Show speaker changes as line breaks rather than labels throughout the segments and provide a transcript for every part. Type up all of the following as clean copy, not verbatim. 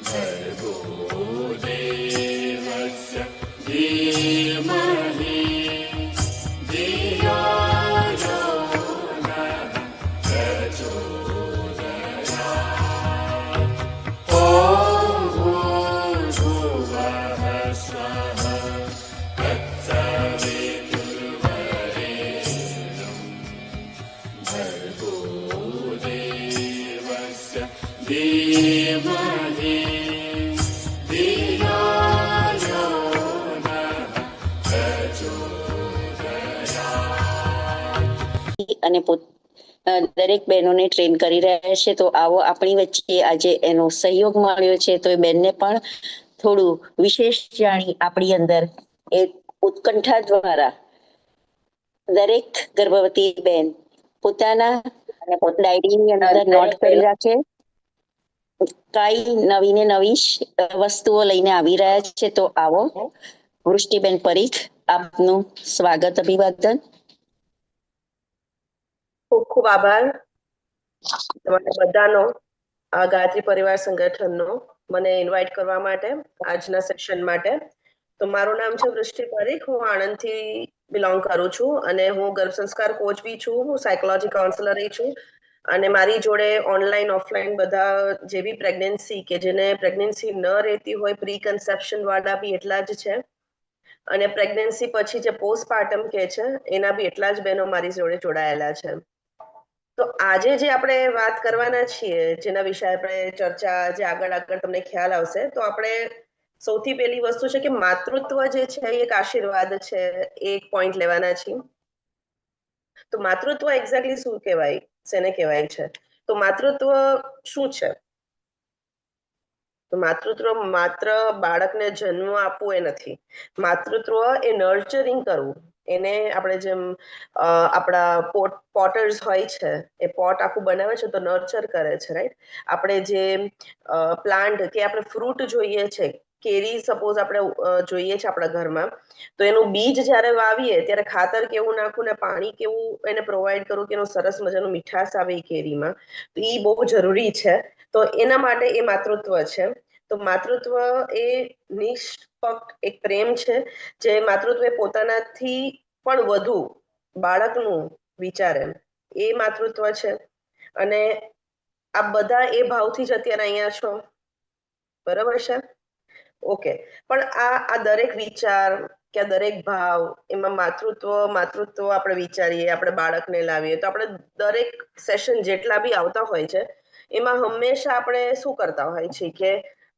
भर्गो देवस्य धीमहि धियो यो नः प्रचोदयात्। ॐ भूर्भुवः स्वः तत्सवितुर्वरेण्यं भर्गो देवस्य धीमहि धियो यो नः प्रचोदयात्।
અને દરેક બહેનોને ટ્રેન કરી રહ્યા છે. તો આવો આપણી વચ્ચે આજે એનો સહયોગ મળ્યો છે, તો એ બેનને પણ થોડું વિશેષ જાણી આપણી અંદર એ ઉત્કંઠા દ્વારા દરેક ગર્ભવતી બેન પોતાના ડાયરીની અંદર નોટ કરી રાખે. કઈ નવીને નવી વસ્તુઓ લઈને આવી રહ્યા છે. તો આવો વૃષ્ટિબેન પરીખ, આપનું સ્વાગત, અભિવાદન.
ખૂબ ખૂબ આભાર તમારા બધાનો, આ ગાયત્રી પરિવાર સંગઠનનો મને ઇન્વાઇટ કરવા માટે આજના સેશન માટે. તો મારું નામ છે વૃષ્ટિ પરીખ, હું આણંદથી બિલોંગ કરું છું અને હું ગર્ભ સંસ્કાર કોચ બી છું, હું સાયકોલોજી કાઉન્સલર છું અને મારી જોડે ઓનલાઈન ઓફલાઈન બધા જે બી પ્રેગ્નન્સી કે જેને પ્રેગ્નન્સી ન રહેતી હોય, પ્રી કન્સેપ્શન વાળા બી એટલા જ છે અને પ્રેગ્નન્સી પછી જે પોસ્ટપાર્ટમ કે છે એના બી એટલા જ બહેનો મારી જોડે જોડાયેલા છે. તો આજે જે આપણે વાત કરવાના છીએ, જેના વિશે આપણે ચર્ચા જે આગળ તમને ખ્યાલ આવશે, તો આપણે સૌથી પહેલી વસ્તુ છે કે માતૃત્વ જે છે એ એક આશીર્વાદ છે, એક પોઈન્ટ લેવાના છીએ. તો માતૃત્વ એક્ઝેક્ટલી શું કહેવાય, શેને કહેવાય છે? તો માતૃત્વ શું છે? તો માતૃત્વ માત્ર બાળકને જન્મ આપવો એ નથી. માતૃત્વ એ નર્ચરિંગ કરવું, એને આપણે જેમ આપણા પોટર્સ હોય છે, એ પોટ આખું બનાવે છે તો નર્ચર કરે છે, રાઈટ? આપણે જે પ્લાન્ટ કે આપણે ફ્રૂટ જોઈએ છે, કેરી સપોઝ આપણે જોઈએ છે આપણા ઘરમાં, તો એનું બીજ જ્યારે વાવીએ ત્યારે ખાતર કેવું નાખવું ને પાણી કેવું એને પ્રોવાઈડ કરવું કે એનું સરસ મજાનું મીઠાશ આવે એ કેરીમાં, તો એ બહુ જરૂરી છે. તો એના માટે એ માતૃત્વ છે. તો માતૃત્વ એ નિષ્પક્ષ એક પ્રેમ છે, જે માતૃત્વ પોતાનાથી પણ વધુ બાળકનું વિચારે, એ માતૃત્વ છે. અને આ બધા એ ભાવથી જ અત્યારે અહીંયા છો, બરાબર છે? ઓકે. પણ આ દરેક વિચાર કે દરેક ભાવ, એમાં માતૃત્વ આપણે વિચારીએ, આપણે બાળકને લાવીએ, તો આપણે દરેક સેશન જેટલા બી આવતા હોય છે એમાં હંમેશા આપણે શું કરતા હોય છે કે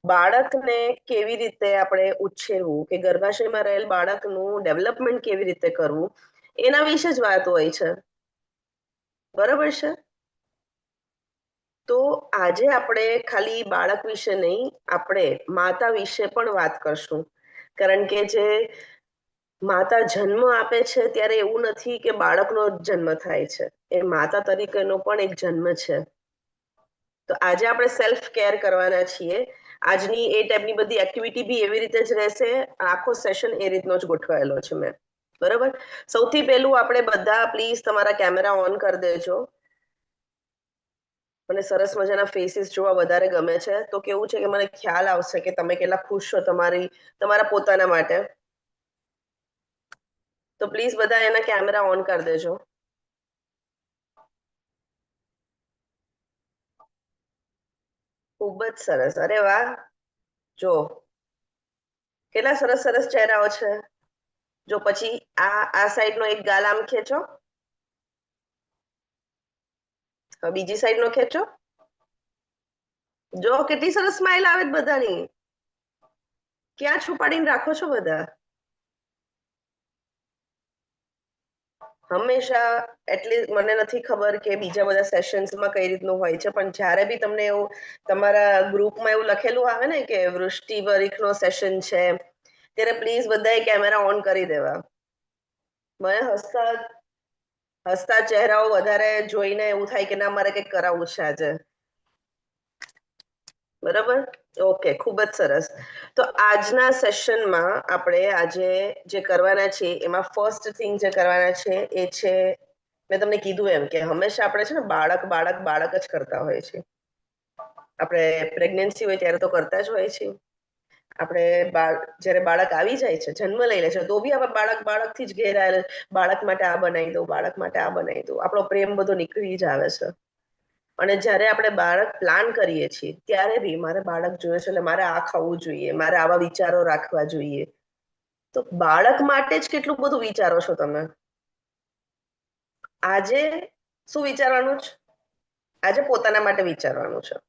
બાળકને કેવી રીતે આપણે ઉછેરવું, કે ગર્ભાશયમાં રહેલ બાળકનું ડેવલપમેન્ટ કેવી રીતે કરવું, એના વિશે જ વાત હોય છે, બરાબર છે? તો આજે આપણે ખાલી બાળક વિશે નહીં, આપણે માતા વિશે પણ વાત કરશું. કારણ કે જે માતા જન્મ આપે છે ત્યારે એવું નથી કે બાળકનો જન્મ થાય છે, એ માતા તરીકેનો પણ એક જન્મ છે. તો આજે આપણે સેલ્ફ કેર કરવાના છીએ. આજની એ ટાઈપની બધી એક્ટિવિટી બી એવી રીતે જ રહેશે. આખો સેશન એ રીતનો જ ગોઠવાયેલો છે મેં, બરાબર? સૌથી પહેલું આપણે બધા પ્લીઝ તમારા કેમેરા ઓન કરી દેજો. મને સરસ મજાના ફેસીસ જોવા વધારે ગમે છે. તો કેવું છે કે મને ખ્યાલ આવશે કે તમે કેટલા ખુશ છો તમારા પોતાના માટે. તો પ્લીઝ બધા એના કેમેરા ઓન કરી દેજો. ખૂબ જ સરસ. અરે વાહ, જો કેટલા સરસ સરસ ચહેરાઓ છે. જો પછી આ સાઈડનો એક ગાલ આમ ખેંચો, બીજી સાઈડનો ખેંચો. જો કેટલી સરસ સ્માઇલ આવે બધાની. ક્યાં છુપાડીને રાખો છો બધા? હંમેશા એટલીસ્ટ મને નથી ખબર કે બીજા બધા સેશન્સમાં કઈ રીતનું હોય છે, પણ જ્યારે બી તમને એવું તમારા ગ્રુપમાં એવું લખેલું આવે ને કે વૃષ્ટિ પરીખનો સેશન છે, ત્યારે પ્લીઝ બધાએ કેમેરા ઓન કરી દેવા. મને હસતા ચહેરાઓ વધારે જોઈને એવું થાય કે ના, મારે કંઈક કરાવવું છે આજે, બરાબર? ઓકે, ખૂબ જ સરસ. તો આજના સેશનમાં આપણે આજે જે કરવાના છે એમાં ફર્સ્ટ થિંગ જે કરવાના છે એ છે, મેં તમને કીધું એમ કે હંમેશા આપણે છે ને બાળક બાળક બાળક જ કરતા હોય છે. આપણે પ્રેગ્નન્સી હોય ત્યારે તો કરતા જ હોય છે. આપણે જ્યારે બાળક આવી જાય છે, જન્મ લઈ લે છે, તો બી આપણે બાળકથી જ ઘેરાયેલા, બાળક માટે આ બનાવી દો, બાળક માટે આ બનાવી દો, આપણો પ્રેમ બધો નીકળી જ આવે છે. અને જ્યારે આપણે બાળક પ્લાન કરીએ છીએ ત્યારે બી મારે બાળક જોઈએ છે એટલે મારે આ ખાવું જોઈએ, મારે આવા વિચારો રાખવા જોઈએ. તો બાળક માટે જ કેટલું બધું વિચારો છો તમે. આજે શું વિચારવાનું છે? આજે પોતાના માટે વિચારવાનું છે.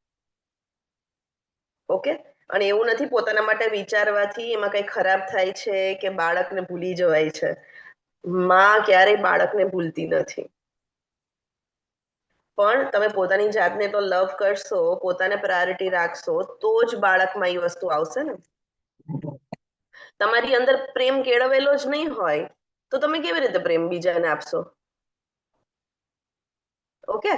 ઓકે. અને એવું નથી પોતાના માટે વિચારવાથી એમાં કઈ ખરાબ થાય છે કે બાળકને ભૂલી જવાય છે. માં ક્યારેય બાળકને ભૂલતી નથી. પણ તમે પોતાની જાતને તો લવ કરશો, પોતાને પ્રાયોરિટી રાખશો, તો જ બાળકમાં એ વસ્તુ આવશે ને. તમારી અંદર પ્રેમ કેળવેલો જ નહીં હોય તો તમે કેવી રીતે પ્રેમ બીજાને આપશો? ઓકે,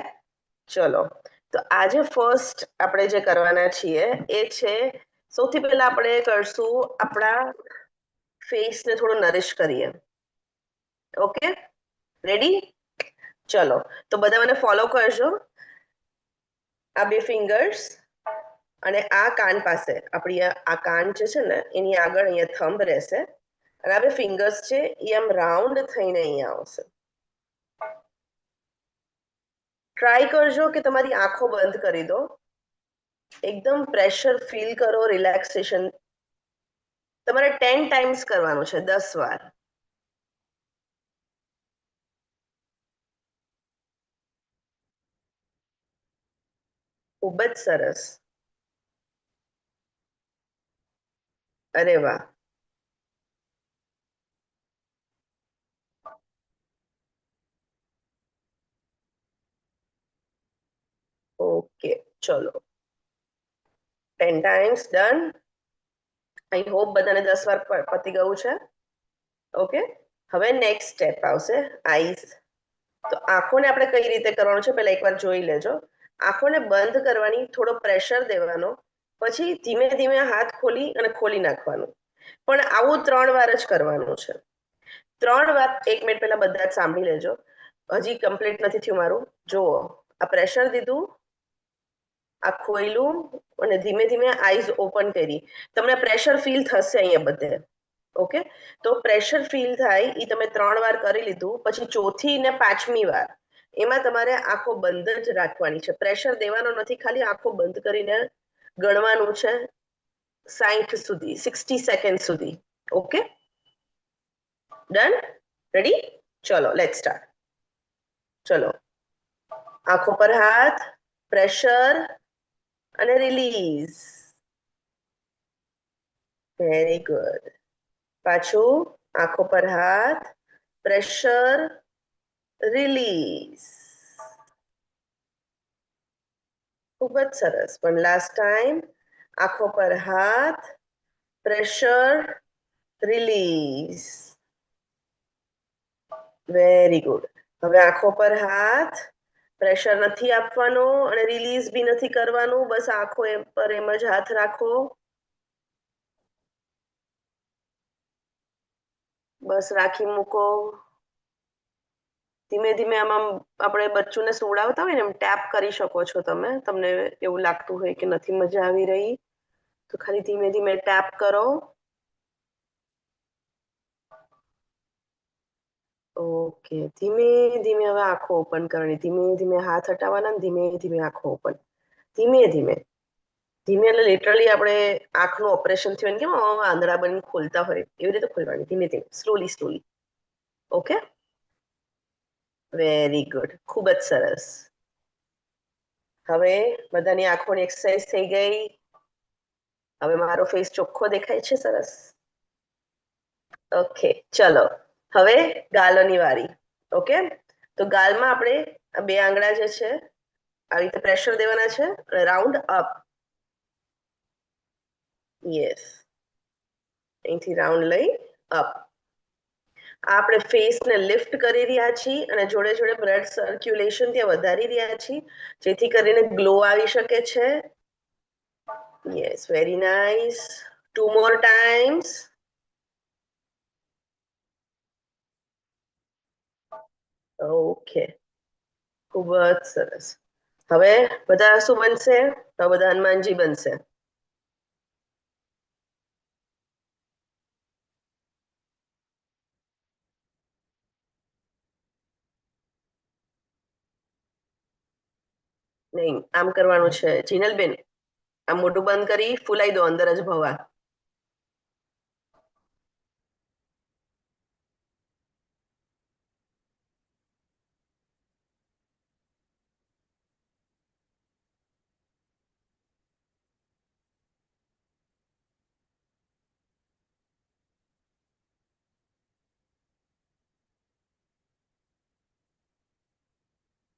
ચલો. તો આજે ફર્સ્ટ આપણે જે કરવાના છીએ એ છે, સૌથી પહેલા આપણે કરશું આપણા ફેસને થોડું નરિશ કરીએ. Okay, ready? ચલો, તો બધા મને ફોલો કરજો. આ બે ફિંગર્સ અને આ કાન પાસે, આપણી આ કાન જે છે ને એની આગળ અહીંયા થંબ રહેશે, અને આ બે ફિંગર્સ છે એ આમ રાઉન્ડ થઈને અહીંયા આવશે. ટ્રાય કરજો કે તમારી આંખો બંધ કરી દો. એકદમ પ્રેશર ફીલ કરો, રિલેક્સેશન. તમારે 10 ટાઈમ્સ કરવાનું છે, 10 વાર. ખૂબ જ સરસ. અરે વાહ. ઓકે, ચલો. 10 ટાઈમ્સ ડન. આઈ હોપ બધાને 10 વાર પતી ગયું છે. ઓકે, હવે નેક્સ્ટ સ્ટેપ આવશે આઈઝ. તો આંખોને આપણે કઈ રીતે કરવાનું છે પહેલા એકવાર જોઈ લેજો. આંખોને બંધ કરવાની, થોડો પ્રેશર દેવાનો, પછી ધીમે ધીમે હાથ ખોલી અને ખોલી નાખવાનું. પણ આવું 3 વાર જ કરવાનું છે. 3 વાર. 1 મિનિટ પહેલા બધા જ સાંભળી લેજો. હજી કમ્પ્લીટ નથી થયું મારું. જુઓ, આ પ્રેશર દીધું, આ ખોયલું અને ધીમે ધીમે આઈઝ ઓપન કરી. તમને પ્રેશર ફીલ થશે અહીંયા બધે. ઓકે, તો પ્રેશર ફીલ થાય એ તમે 3 વાર કરી લીધું. પછી ચોથી ને 5મી વાર એમાં તમારે આંખો બંધ જ રાખવાની છે. પ્રેશર દેવાનો નથી, ખાલી આંખો બંધ કરીને ગણવાનું છે 60 સુધી, 60 સેકન્ડ સુધી. Okay, done? રેડી? ચલો, લેટ્સ સ્ટાર્ટ. ચલો, આંખો પર હાથ, પ્રેશર અને રિલીઝ. Very good. પાછું આંખો પર હાથ, પ્રેશર, રિલીઝ. ખૂબ જ સરસ. પણ લાસ્ટ ટાઈમ આંખો પર હાથ, પ્રેશર, રિલીઝ. Very good. હવે આંખો પર હાથ, પ્રેશર નથી આપવાનો અને રિલીઝ બી નથી કરવાનું. બસ આંખો પર એમ જ હાથ રાખો. બસ રાખી મૂકો. ધીમે ધીમે આમાં આપણે બચ્ચુને સુવડાવતા હોય ને એમ ટેપ કરી શકો છો તમે. તમને એવું લાગતું હોય કે નથી મજા આવી રહી તો ખાલી ધીમે ધીમે ટેપ કરો. ઓકે, ધીમે ધીમે હવે આંખો ઓપન કરવાની. ધીમે ધીમે હાથ હટાવવાના, ધીમે ધીમે આંખો ઓપન. ધીમે ધીમે. ધીમે એટલે લિટરલી આપણે આંખનું ઓપરેશન થયું કેમ આંધળા બની ખોલતા હોય એવી રીતે ખોલવાની. ધીમે ધીમે, slowly slowly. Okay, very good. ખૂબ જ સરસ. હવે બધાની આંખોની એક્સરસાઇઝ થઈ ગઈ. હવે મારો ફેસ ચોખ્ખો દેખાય છે? સરસ. ઓકે, ચલો. હવે ગાલોની વારી. ઓકે, તો ગાલમાં આપણે આ બે આંગળા જે છે આવી રીતે પ્રેશર દેવાના છે અને રાઉન્ડ અપ. યસ, અહીંથી રાઉન્ડ લઈ અપ. આપણે ફેસને લિફ્ટ કરી રહ્યા છીએ અને જોડે જોડે બ્લડ સર્ક્યુલેશન ત્યાં વધારી રહ્યા છીએ જેથી કરીને ગ્લો આવી શકે છે. Yes, very nice. 2 more times. Okay, ખૂબ જ સરસ. હવે બધા શું બનશે? તો બધા હનુમાનજી બનશે. નહીં, આમ કરવાનું છે જીનલબેન. આ મોઢું બંધ કરી ફૂલાઈ દો, અંદર જ ભવા.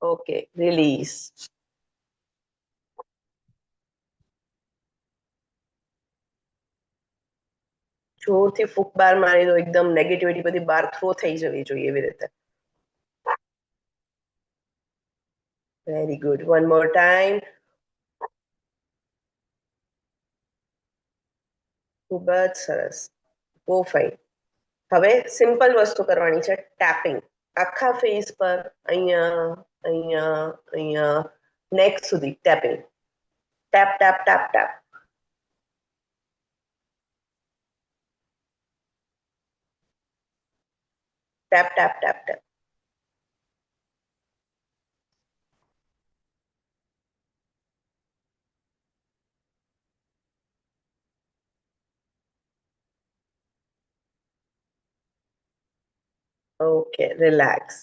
Okay, release. જોરથી ફૂંક બહાર મારી દો, એકદમ નેગેટિવિટી બધી બહાર થ્રો થઈ જવી જોઈએ એવી રીતે. Very good. One more time. ખૂબ જ સરસ. બહુ ફાઇન. હવે સિમ્પલ વસ્તુ કરવાની છે, ટેપિંગ. આખા ફેસ પર અહીંયા અહીંયા અહીંયા નેક સુધી tapping. Tap tap tap tap. Tap tap tap tap. Okay, relax.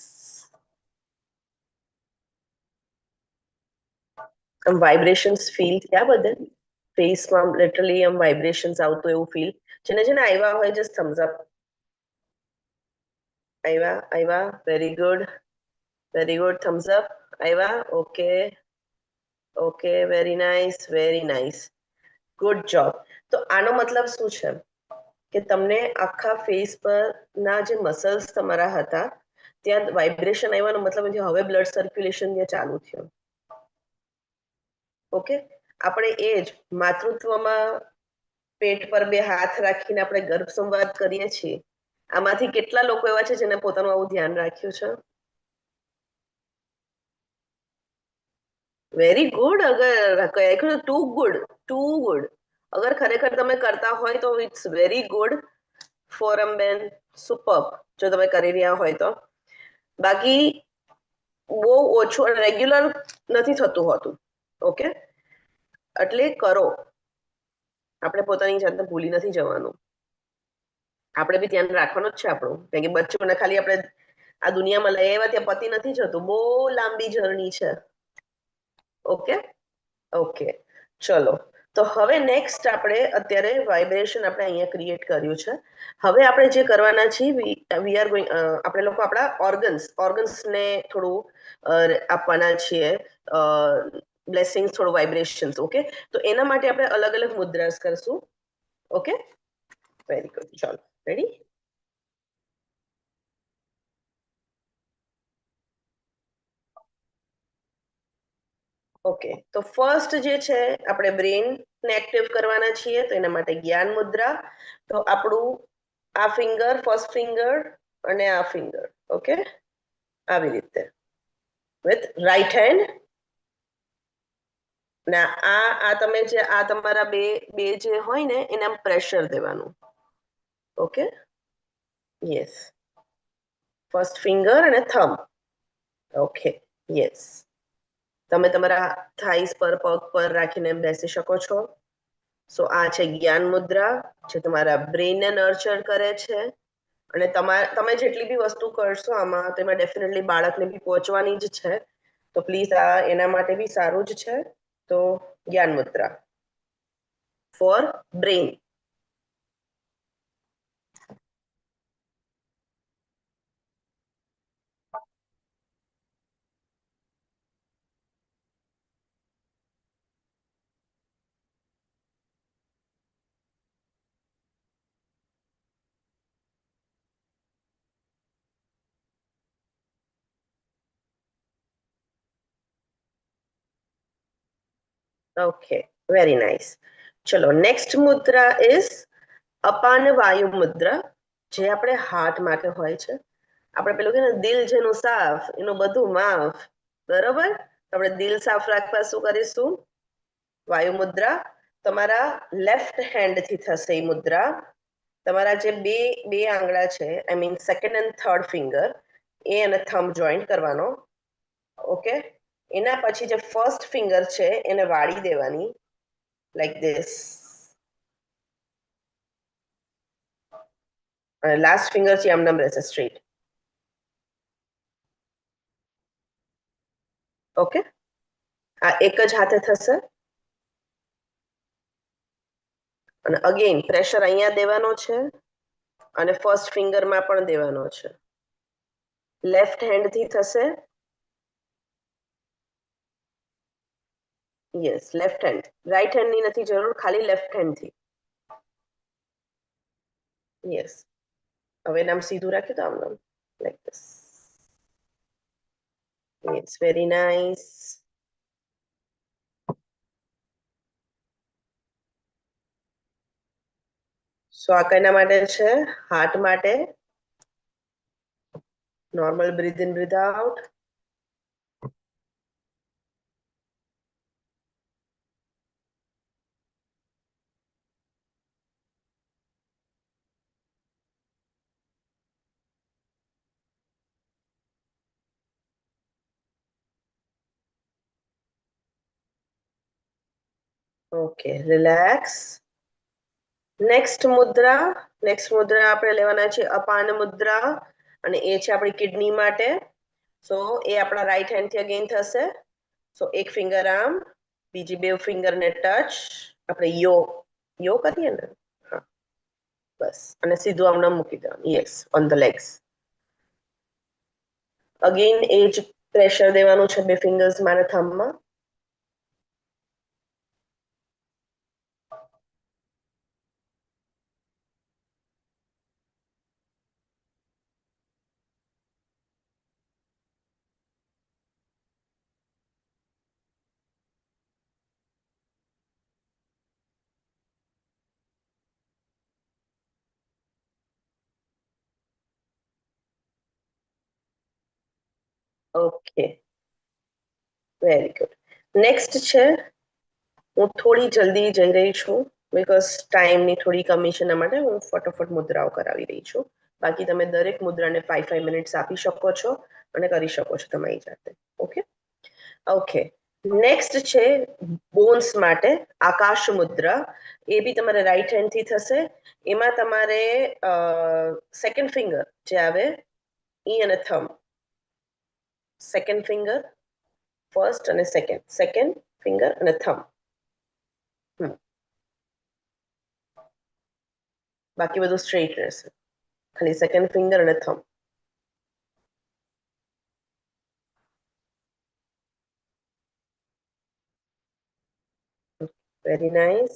આમ વાઇબ્રેશન્સ ફીલ થયા બધે ફેસમાં, લિટરલી આમ વાઇબ્રેશન્સ આવતું એવું ફીલ. જેને જેને આવ્યા હોય જસ્ટ થમ્સ અપ. આવ્યા આવ્યા, very good very good, thumbs up. આવ્યા, okay okay, very nice very nice, good job. તો આનો મતલબ શું છે કે તમને આખા ફેસ પર ના જે મસલ્સ તમારા હતા ત્યાં વાઇબ્રેશન આવ્યાનો મતલબ છે હવે બ્લડ સર્ક્યુલેશન ત્યાં ચાલુ થયું. ઓકે, આપણે એ જ માતૃત્વમાં પેટ પર બે હાથ રાખીને આપણે ગર્ભ સંવાદ કરીએ છીએ. આમાંથી કેટલા લોકો એવા છે જેને પોતાનું આવું ધ્યાન રાખ્યું છે? Very good. અગર ટુ ગુડ, ટુ ગુડ. અગર ખરેખર તમે કરતા હોય તો ઇટ્સ વેરી ગુડ. ફોરમ બેન, સુપર. જો તમે કરી રહ્યા હોય તો. બાકી બહુ ઓછું રેગ્યુલર નથી થતું હોતું. ઓકે, એટલે કરો. આપણે પોતાની જાતને ભૂલી નથી જવાનું. આપણે બી ધ્યાન રાખવાનું જ છે આપણું, કારણ કે બચ્ચોને ખાલી આપણે આ દુનિયામાં લઈ આવ્યા ત્યાં પતિ નથી જતું, બહુ લાંબી જર્ની છે. ઓકે ઓકે, ચલો. તો હવે નેક્સ્ટ આપણે અત્યારે વાઇબ્રેશન આપણે અહીંયા ક્રિએટ કર્યું છે. હવે આપણે જે કરવાના છીએ વી આર ગોઈંગ, આપણે લોકો આપણા ઓર્ગન્સને થોડું આપવાના છીએ બ્લેસિંગ્સ, થોડું વાઇબ્રેશન્સ. ઓકે, તો એના માટે આપણે અલગ અલગ મુદ્રાસ કરશું. Okay, very good. ચલો, રેડી? ઓકે, તો ફર્સ્ટ જે છે આપણે બ્રેનને એક્ટિવ કરવાના છીએ, તો એના માટે જ્ઞાન મુદ્રા. તો આપણું આ ફિંગર, ફર્સ્ટ ફિંગર અને આ ફિંગર, ઓકે, આવી રીતે વિથ રાઈટ હેન્ડ. ના, આ તમે જે આ તમારા બે બે જે હોય ને એને આમ પ્રેશર દેવાનું. Okay, yes. ફર્સ્ટ ફિંગર અને થંબ. Okay, yes. તમે તમારા થાઈસ પર, પગ પર રાખીને બેસી શકો છો. સો આ છે જ્ઞાન મુદ્રા, જે તમારા બ્રેનને નર્ચર કરે છે. અને તમે જેટલી બી વસ્તુ કરશો આમાં, તેમાં ડેફિનેટલી બાળકને બી પહોંચવાની જ છે. તો પ્લીઝ આ એના માટે બી સારું જ છે. તો gyan mudra for brain. Okay, very nice. ચલો, નેક્સ્ટ મુદ્રા ઇઝ અપાન વાયુ મુદ્રા, જે આપણે હાર્ટ માટે હોય છે. આપણે પેલું કે ને દિલ જેનું સાફ એનું બધું માફ, બરોબર? આપણે દિલ સાફ રાખવા શું કરીશું? વાયુ મુદ્રા તમારા લેફ્ટ હેન્ડ થી થશે એ મુદ્રા. તમારા જે બે બે આંગળા છે, I mean second and third finger, એ અને થંબ જોઈન્ટ કરવાનો. ઓકે, એના પછી જે ફર્સ્ટ ફિંગર છે એને વાળી દેવાની લાઈક ધીસ, અને લાસ્ટ ફિંગર છે આમ નામ રહેશે સ્ટ્રેટ. ઓકે, આ એક જ હાથે થશે. અને અગેન પ્રેશર અહીંયા દેવાનો છે અને ફર્સ્ટ ફિંગરમાં પણ દેવાનો છે. લેફ્ટ હેન્ડ થી થશે. Yes, left hand, right hand ની નથી જરૂર, ખાલી લેફ્ટ હેન્ડ થી. યસ, હવે નામ સીધું રાખ્યું તો આમ નામ like this. It's very nice. So આ કઈના માટે છે? હાર્ટ માટે. Normal breathe in breathe out. Okay, relax. Next મુદ્રા આપણે લેવાના છે અપાન મુદ્રા, અને એ છે આપણી કિડની માટે. સો એ આપણા રાઈટ હેન્ડ થી અગેન થશે. સો એક ફિંગર આમ, બીજી બે ફિંગર ને ટચ, આપણે યો યો કરીએ ને, હા બસ, અને સીધું આમ નામ મૂકી દેવાનું. Yes, on the legs. Again એ જ પ્રેશર દેવાનું છે બે ફિંગર્સ માં અને થંબમાં. Okay, very good. નેક્સ્ટ છે, હું થોડી જલ્દી જઈ રહી છું બીકોઝ ટાઈમની થોડી કમી છે, એના માટે હું ફટોફટ મુદ્રાઓ કરાવી રહી છું. બાકી તમે દરેક મુદ્રાને 5 મિનિટ્સ આપી શકો છો અને કરી શકો છો તમારી જાતે. ઓકે ઓકે, નેક્સ્ટ છે બોન્સ માટે આકાશ મુદ્રા. એ બી તમારે રાઈટ હેન્ડ થી થશે. એમાં તમારે સેકન્ડ ફિંગર જે આવે ઈ અને થંબ, સેકન્ડ ફિંગર, ફર્સ્ટ અને સેકન્ડ ફિંગર અને થંબ. બાકી બધું સ્ટ્રેટ રહેશે, ખાલી સેકન્ડ ફિંગર અને thumb. Very nice.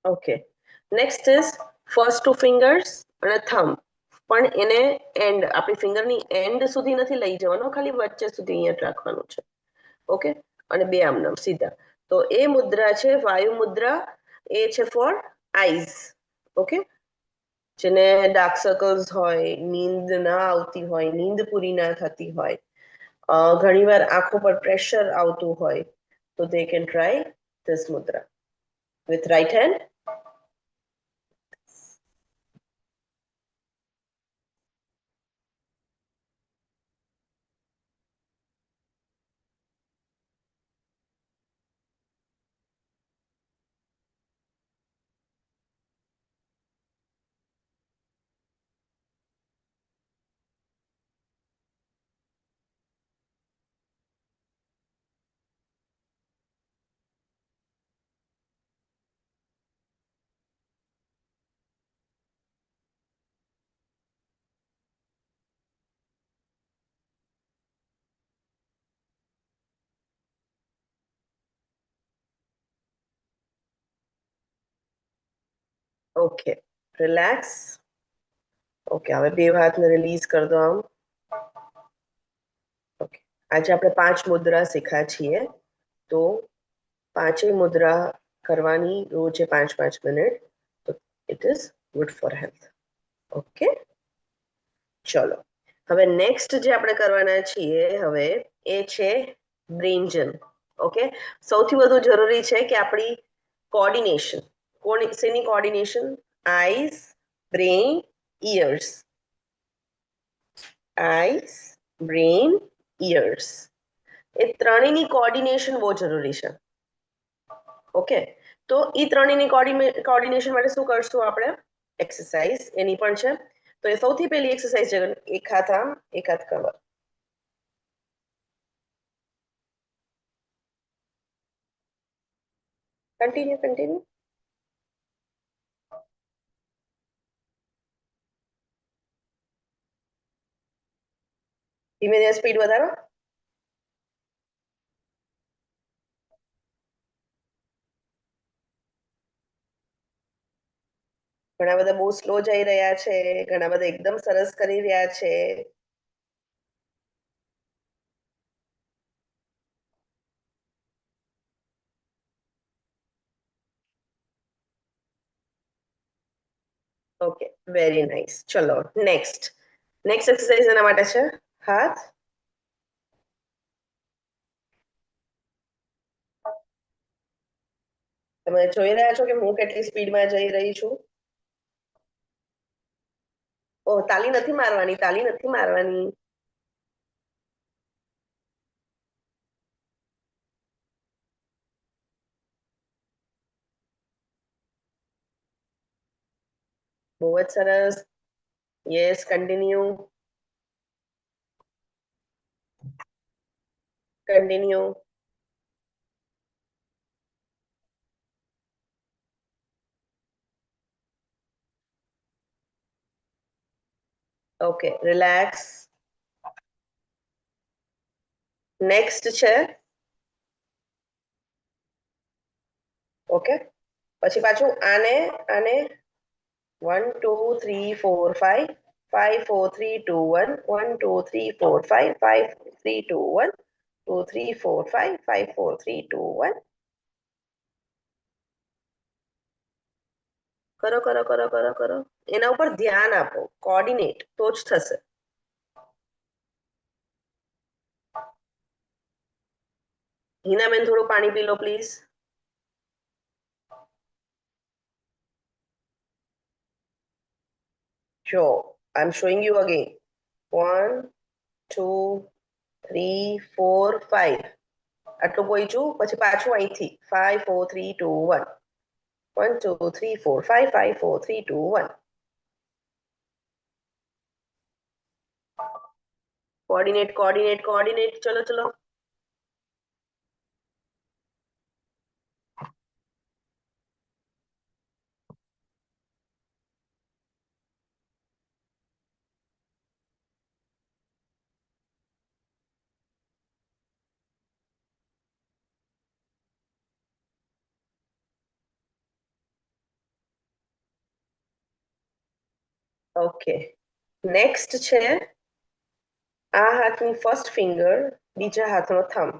Okay, next is first two fingers અને થંબ, પણ એને એન્ડ આપણી ફિંગરની એન્ડ સુધી નથી લઈ જવાનો, ખાલી વચ્ચે સુધી અહીંયા જ રાખવાનું છે. ઓકે, અને બે આમ નામ સીધા. તો એ મુદ્રા છે વાયુ મુદ્રા. એ છે ફોર આઈઝ. ઓકે, જેને ડાર્ક સર્કલ્સ હોય, નીંદ ના આવતી હોય, નીંદ પૂરી ના થતી હોય, ઘણીવાર આંખો પર પ્રેશર આવતું હોય, તો they can try this Mudra with right hand. Okay, relax. Okay, હવે બે હાથને રિલીઝ કરી દો આમ. ઓકે, આજે આપણે 5 મુદ્રા શીખ્યા છીએ. તો 5 મુદ્રા કરવાની રોજે 5-5 મિનિટ. તો it is good for health. Okay, ચલો હવે નેક્સ્ટ જે આપણે કરવાના છીએ હવે એ છે બ્રેન્જન. ઓકે, સૌથી વધુ જરૂરી છે કે આપણી કોર્ડિનેશન. શેની coordination? Eyes, brain, ears. Eyes, brain, ears. એ ત્રણેયની કોર્ડિનેશન બહુ જરૂરી છે. ઓકે, તો એ ત્રણેયની કોર્ડિનેશન માટે શું કરશું આપણે? એક્સરસાઇઝ એની પણ છે. તો એ સૌથી પહેલી એક્સરસાઇઝ છે, એક હાથ આમ, એક હાથ કવર. કન્ટિન્યુ. ધીમે ધીમે સ્પીડ વધારો. ઘણા બધા બહુ સ્લો જઈ રહ્યા છે, ઘણા બધા એકદમ સરસ કરી રહ્યા છે. Okay, very nice. ચલો નેક્સ્ટ એક્સરસાઇઝ એના માટે છે હાથ. તમે જોઈ રહ્યા છો કે હું કેટલી સ્પીડમાં જઈ રહી છું? ઓ, તાલી નથી મારવાની. બહુ જ સરસ. Yes, continue. Okay, relax. Next છે. ઓકે, પછી પાછું આને 1 2 3 4 5 5 4 3 2 1 1 2 3 4 5 5 3 2 1 2 3 4 5 5 4 3 2 1. કરો. એના ઉપર ધ્યાન આપો, કોર્ડિનેટ તો જ થશે. હિનાબેન, થોડું પાણી પી લો પ્લીઝ. જો, આઈ એમ શોઈંગ યુ અગેન. 1 2 3 4 5. આટલું પહોંચ્યું, પછી પાછું અહીંથી 5 4 3 2 1 1 2 3 4 5 5 4 3 2 1. કોર્ડિનેટ. ચલો. ઓકે, નેક્સ્ટ છે આ હાથની ફર્સ્ટ ફિંગર, બીજા હાથનો થંબ.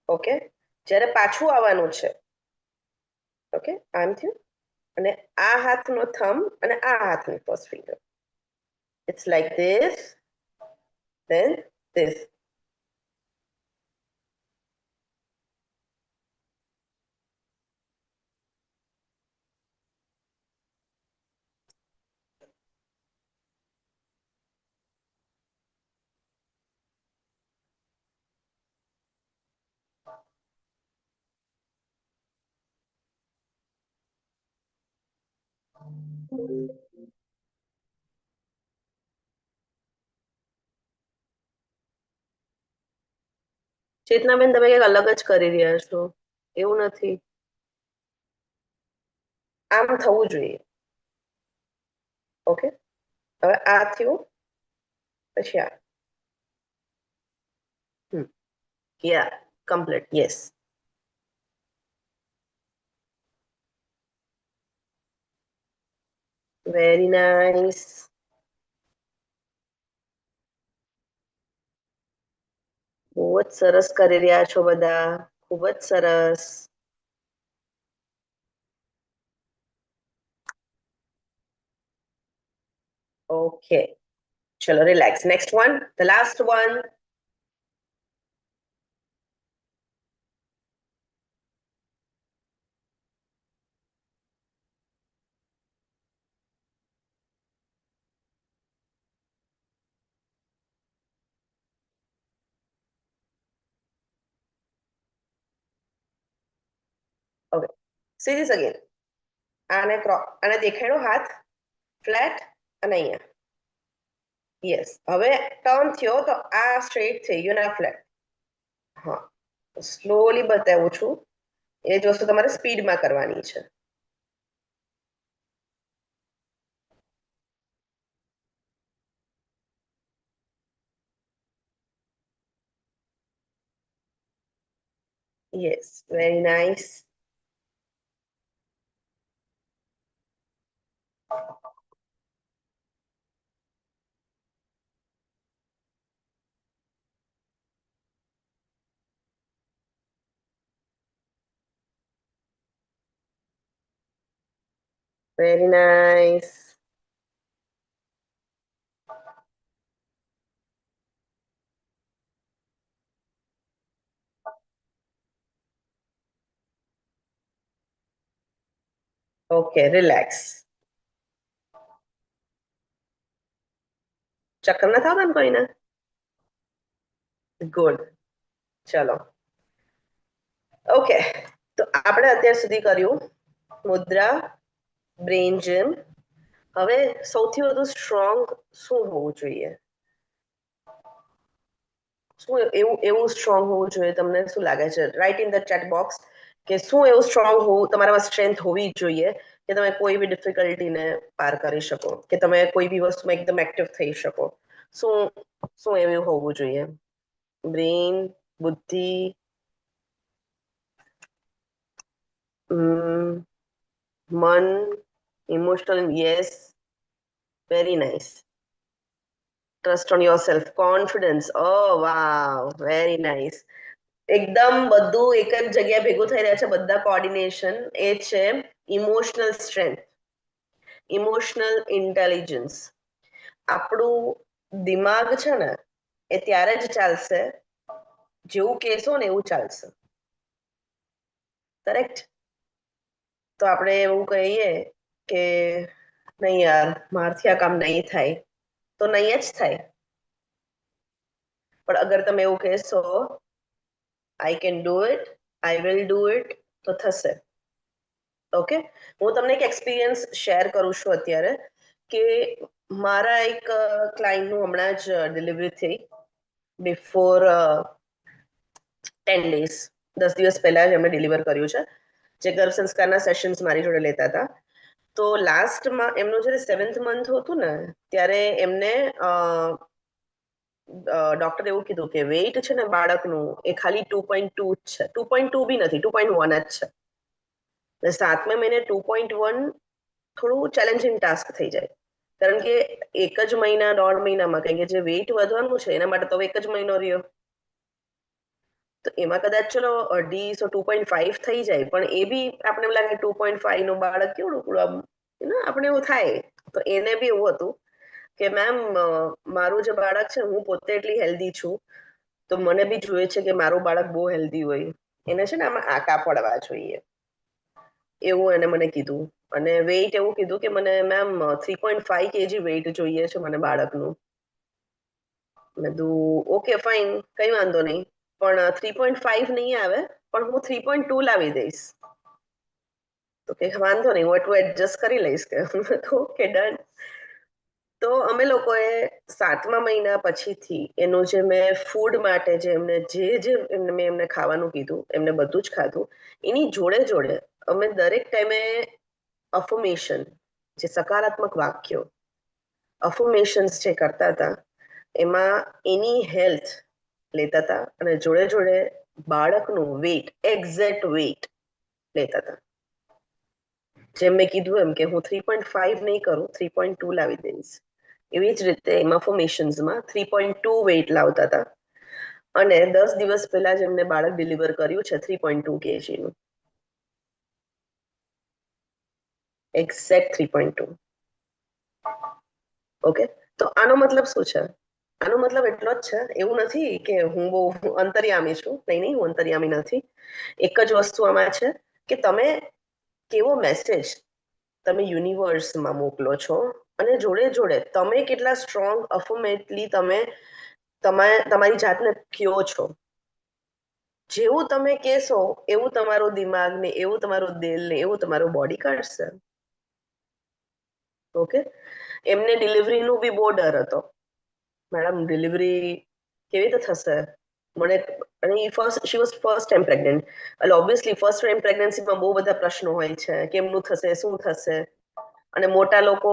ઓકે, જ્યારે પાછું આવવાનું છે. ઓકે, આમ થયું, અને આ હાથનો થંબ અને આ હાથની first finger. It's like this, then this. Chetnaben, તમે કંઈક અલગ જ કરી રહ્યા છો, એવું નથી. આમ થવું જોઈએ. ઓકે, હવે આ થયું, પછી આ. યા, કમ્પ્લીટ. યસ. Very nice. બહુ જ સરસ કરી રહ્યા છો બધા, ખૂબ જ સરસ. ઓકે, ચલો relax. Next one, the last one. Okay, see this again. આને દેખાડો હાથ ફ્લેટ અને અહીંયા. યસ, હવે ટર્ન થયો તો આ સ્ટ્રેટ થઈ ગયો ને આ ફ્લેટ. હા, સ્લોલી બતાવું છું. એ જ વસ્તુ તમારે સ્પીડમાં કરવાની છે. Yes, very nice. Very nice. Okay, relax. ચક્કર નથી આવતા ને કોઈને? ગુડ. ચલો, ઓકે. તો આપણે અત્યાર સુધી કર્યું મુદ્રા, બ્રેન જીમ. હવે સૌથી વધુ સ્ટ્રોંગ શું હોવું જોઈએ? શું એવું એવું સ્ટ્રોંગ હોવું જોઈએ? તમને શું લાગે છે? Write in the chat box કે શું એવું સ્ટ્રોંગ હોવું, તમારામાં સ્ટ્રેન્થ હોવી જોઈએ કે તમે કોઈ બી ડિફિકલ્ટીને પાર કરી શકો, કે તમે કોઈ બી વસ્તુમાં એકદમ એક્ટિવ થઈ શકો. શું શું એવું હોવું જોઈએ? બ્રેન, બુદ્ધિ, મન, emotional? Yes, very nice. Trust on yourself, confidence. Oh wow, very nice. એકદમ બધું એક જ જગ્યાએ ભેગું થઈ રહ્યા છે, બધા કોઓર્ડિનેશન. એ છે ઇમોશનલ સ્ટ્રેન્થ, ઇમોશનલ ઇન્ટેલિજન્સ. આપણું દિમાગ છે ને એ ત્યારે જ ચાલશે જેવું કહેશો ને એવું ચાલશે. કરેક્ટ? તો આપણે એવું કહીએ કે નહીં યાર, મારથી આ કામ નહીં થાય, તો નહીં જ થાય. પણ અગર તમે એવું કહેશો I can do it, I will do it, તો થશે. ઓકે, હું તમને એક એક્સપિરિયન્સ શેર કરું છું અત્યારે કે મારા એક ક્લાયન્ટનું હમણાં જ ડિલિવરી થઈ. બિફોર 10 ડેઝ, 10 દિવસ પહેલા જ એમણે ડિલિવર કર્યું છે, જે ગર્ભ સંસ્કારના સેશન્સ મારી જોડે લેતા હતા. તો લાસ્ટમાં એમનું જ્યારે 7th મંથ હતું ને, ત્યારે એમને ડોક્ટરે એવું કીધું કે વેઇટ છે ને બાળકનું એ ખાલી 2.2 જ છે, 2.2 બી નથી, 2.1 જ છે. 7મા મહિને 2.1 થોડું ચેલેન્જિંગ ટાસ્ક થઈ જાય, કારણ કે એક જ મહિના 1.5 મહિનામાં, કારણ કે જે વેઇટ વધવાનું છે એના માટે તો એક જ મહિનો રહ્યો. તો એમાં કદાચ ચલો 2.5 2.5 થઈ જાય, પણ એ બી આપણે એમ લાગે 2.5 નું બાળક કેવડું આમ, આપણે એવું થાય. તો એને બી એવું હતું કે મેમ, મારું જે બાળક છે, હું પોતે એટલી હેલ્ધી છું, તો મને બી જોઈએ છે કે મારું બાળક બહુ હેલ્ધી હોય, એને છે ને આમાં આંકા પડવા જોઈએ, એવું એને મને કીધું. અને વેઇટ એવું કીધું કે મને મેમ 3.5 કેજી વેઇટ જોઈએ છે મને બાળકનું. મેં કીધું ઓકે ફાઇન, કઈ વાંધો નહીં, પણ 3.5 નહીં આવે, પણ હું 3.2 લાવી દઈશ. તો કે વાંધો નહીં, હું એટલું એડજસ્ટ કરી લઈશ. કે ઓકે ડન. તો અમે લોકોએ 7મા મહિના પછીથી એનું જે મેં ફૂડ માટે જે મેં એમને ખાવાનું કીધું, એમને બધું જ ખાધું. એની જોડે જોડે અમે દરેક ટાઈમે અફર્મેશન, જે સકારાત્મક વાક્યો, અફર્મેશન્સ જે કરતા હતા, એમાં એની હેલ્થ લેતા હતા અને જોડે જોડે બાળકનું વેઇટ, એક્ઝેક્ટ વેઇટ લેતા હતા. જેમ મેં કીધું એમ કે હું 3.5 નહીં કરું, 3.2 લાવી દઈશ. એવી જ રીતે એમાં ફોર્મેશન્સમાં 3.2 વેઇટ લાવતા હતા અને 10 દિવસ પહેલા જ એમને બાળક ડિલિવર કર્યું છે 3.2 kg નું, એક્ઝેક્ટ 3.2. ઓકે, તો આનો મતલબ શું છે? આનો મતલબ એટલો જ છે, એવું નથી કે હું બહુ અંતર્યામી છું. નહીં, હું અંતર્યામી નથી. એક જ વસ્તુ આમાં છે કે તમે કેવો મેસેજ તમે યુનિવર્સમાં મોકલો છો અને જોડે જોડે તમે કેટલા સ્ટ્રોંગ અફર્મેટલી તમે તમારી જાતને કયો છો. જેવું તમે કહેશો એવું તમારું દિમાગ ને, એવું તમારું દિલ ને, એવું તમારું બોડી કાઢશે. ઓકે, એમને ડિલિવરીનું બી બહુ ડર હતો. મેડમ ડિલિવરી કેવી રીતે થશે મને, અને she was first time pregnant. એટલે ઓબ્વિયસલી ફર્સ્ટ ટાઈમ પ્રેગ્નન્સીમાં બહુ બધા પ્રશ્નો હોય છે, કેમનું થશે, શું થશે. અને મોટા લોકો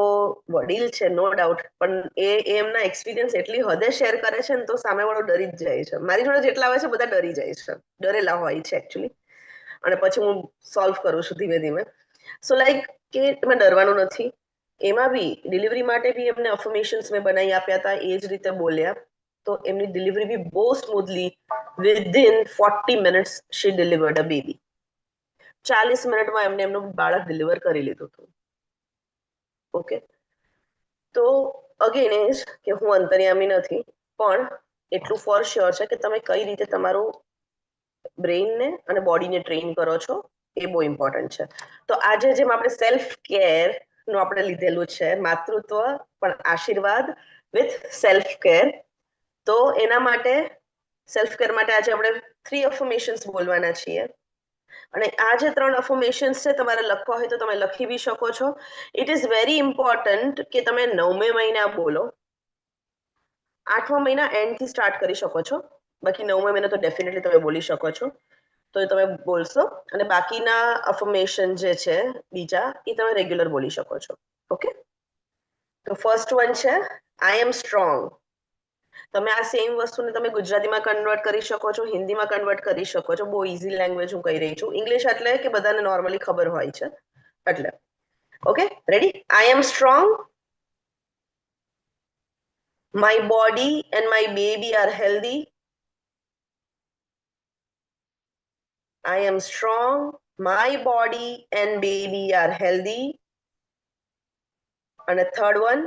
વડીલ છે નો ડાઉટ, પણ એ એમના એક્સપિરિયન્સ એટલી હદે શેર કરે છે ને તો સામેવાળો ડરી જ જાય છે. મારી જોડે જેટલા આવે છે બધા ડરી જાય છે, ડરેલા હોય છે એકચ્યુઅલી. અને પછી હું સોલ્વ કરું છું ધીમે ધીમે. સો લાઈક કે તમે ડરવાનું નથી. એમાં બી ડિલિવરી માટે બી એમને અફર્મેશન્સ મેં બનાવી આપ્યા હતા, એ જ રીતે બોલ્યા. તો એમની ડિલિવરી બી બહુ smoothly, within 40 minutes she delivered a baby. 40 મિનિટમાં એમને એમનું બાળક ડિલિવર કરી લીધું હતું. ઓકે, તો અગેન એ જ કે હું અંતર્યામી નથી, પણ એટલું ફોર શ્યોર છે કે તમે કઈ રીતે તમારું બ્રેઇનને અને બોડીને ટ્રેન કરો છો એ બહુ ઇમ્પોર્ટન્ટ છે. તો આજે જેમ આપણે સેલ્ફ કેર નું આપણે લીધેલું છે, માતૃત્વ પણ આશીર્વાદ વિથ સેલ્ફ કેર. તો એના માટે સેલ્ફ કેર માટે આજે આપણે 3 અફર્મેશન્સ બોલવાના છીએ. અને આ જે 3 અફર્મેશન્સ છે તમારે લખવા હોય તો તમે લખી બી શકો છો. ઇટ ઇઝ વેરી ઇમ્પોર્ટન્ટ કે તમે 9મે મહિના બોલો. 8મા મહિના એન્ડ થી સ્ટાર્ટ કરી શકો છો, બાકી 9મા મહિના તો ડેફિનેટલી તમે બોલી શકો છો. તો એ તમે બોલશો અને બાકીના અફર્મેશન જે છે બીજા એ તમે રેગ્યુલર બોલી શકો છો. ઓકે, તો ફર્સ્ટ વન છે આઈ એમ સ્ટ્રોંગ. તમે આ સેમ વસ્તુને તમે ગુજરાતીમાં કન્વર્ટ કરી શકો છો, હિન્દીમાં કન્વર્ટ કરી શકો છો. બહુ ઇઝી લેંગ્વેજ હું કહી રહી છું. ઇંગ્લિશ એટલે કે બધાને નોર્મલી ખબર હોય છે એટલે. Okay, ready? I am strong. My body and my baby are healthy. I am strong. My body and baby are healthy. And a third one,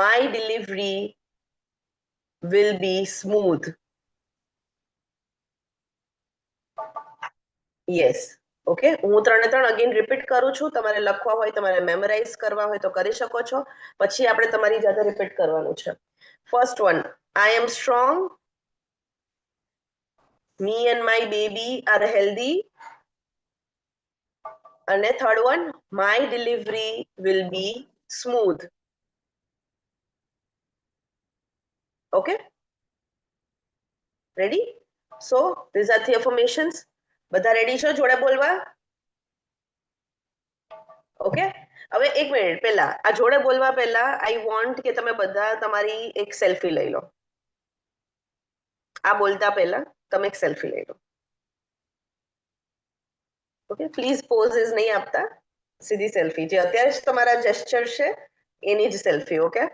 my delivery will be smooth. Yes. Okay, હું 3 again repeat કરું છું. તમારે લખવા હોય, તમારે memorise કરવા હોય તો કરી શકો છો. પછી આપણે તમારી જાતે રિપીટ કરવાનું છે. First one, I am strong. Me and my baby are healthy. And the third one, my delivery will be smooth. Okay? Ready? So, these are 3 affirmations. બધા રેડી છો જોડે બોલવા? ઓકે, હવે એક મિનિટ પહેલા આ જોડે બોલવા પહેલા આઈ વોન્ટ કે તમે બધા તમારી એક સેલ્ફી લઈ લો. આ બોલતા પહેલા તમે એક સેલ્ફી લઈ લો. ઓકે, પ્લીઝ પોઝિસ નહીં આપતા, સીધી સેલ્ફી. જે અત્યારે જ તમારા જેસ્ચર છે એની જ સેલ્ફી. Okay,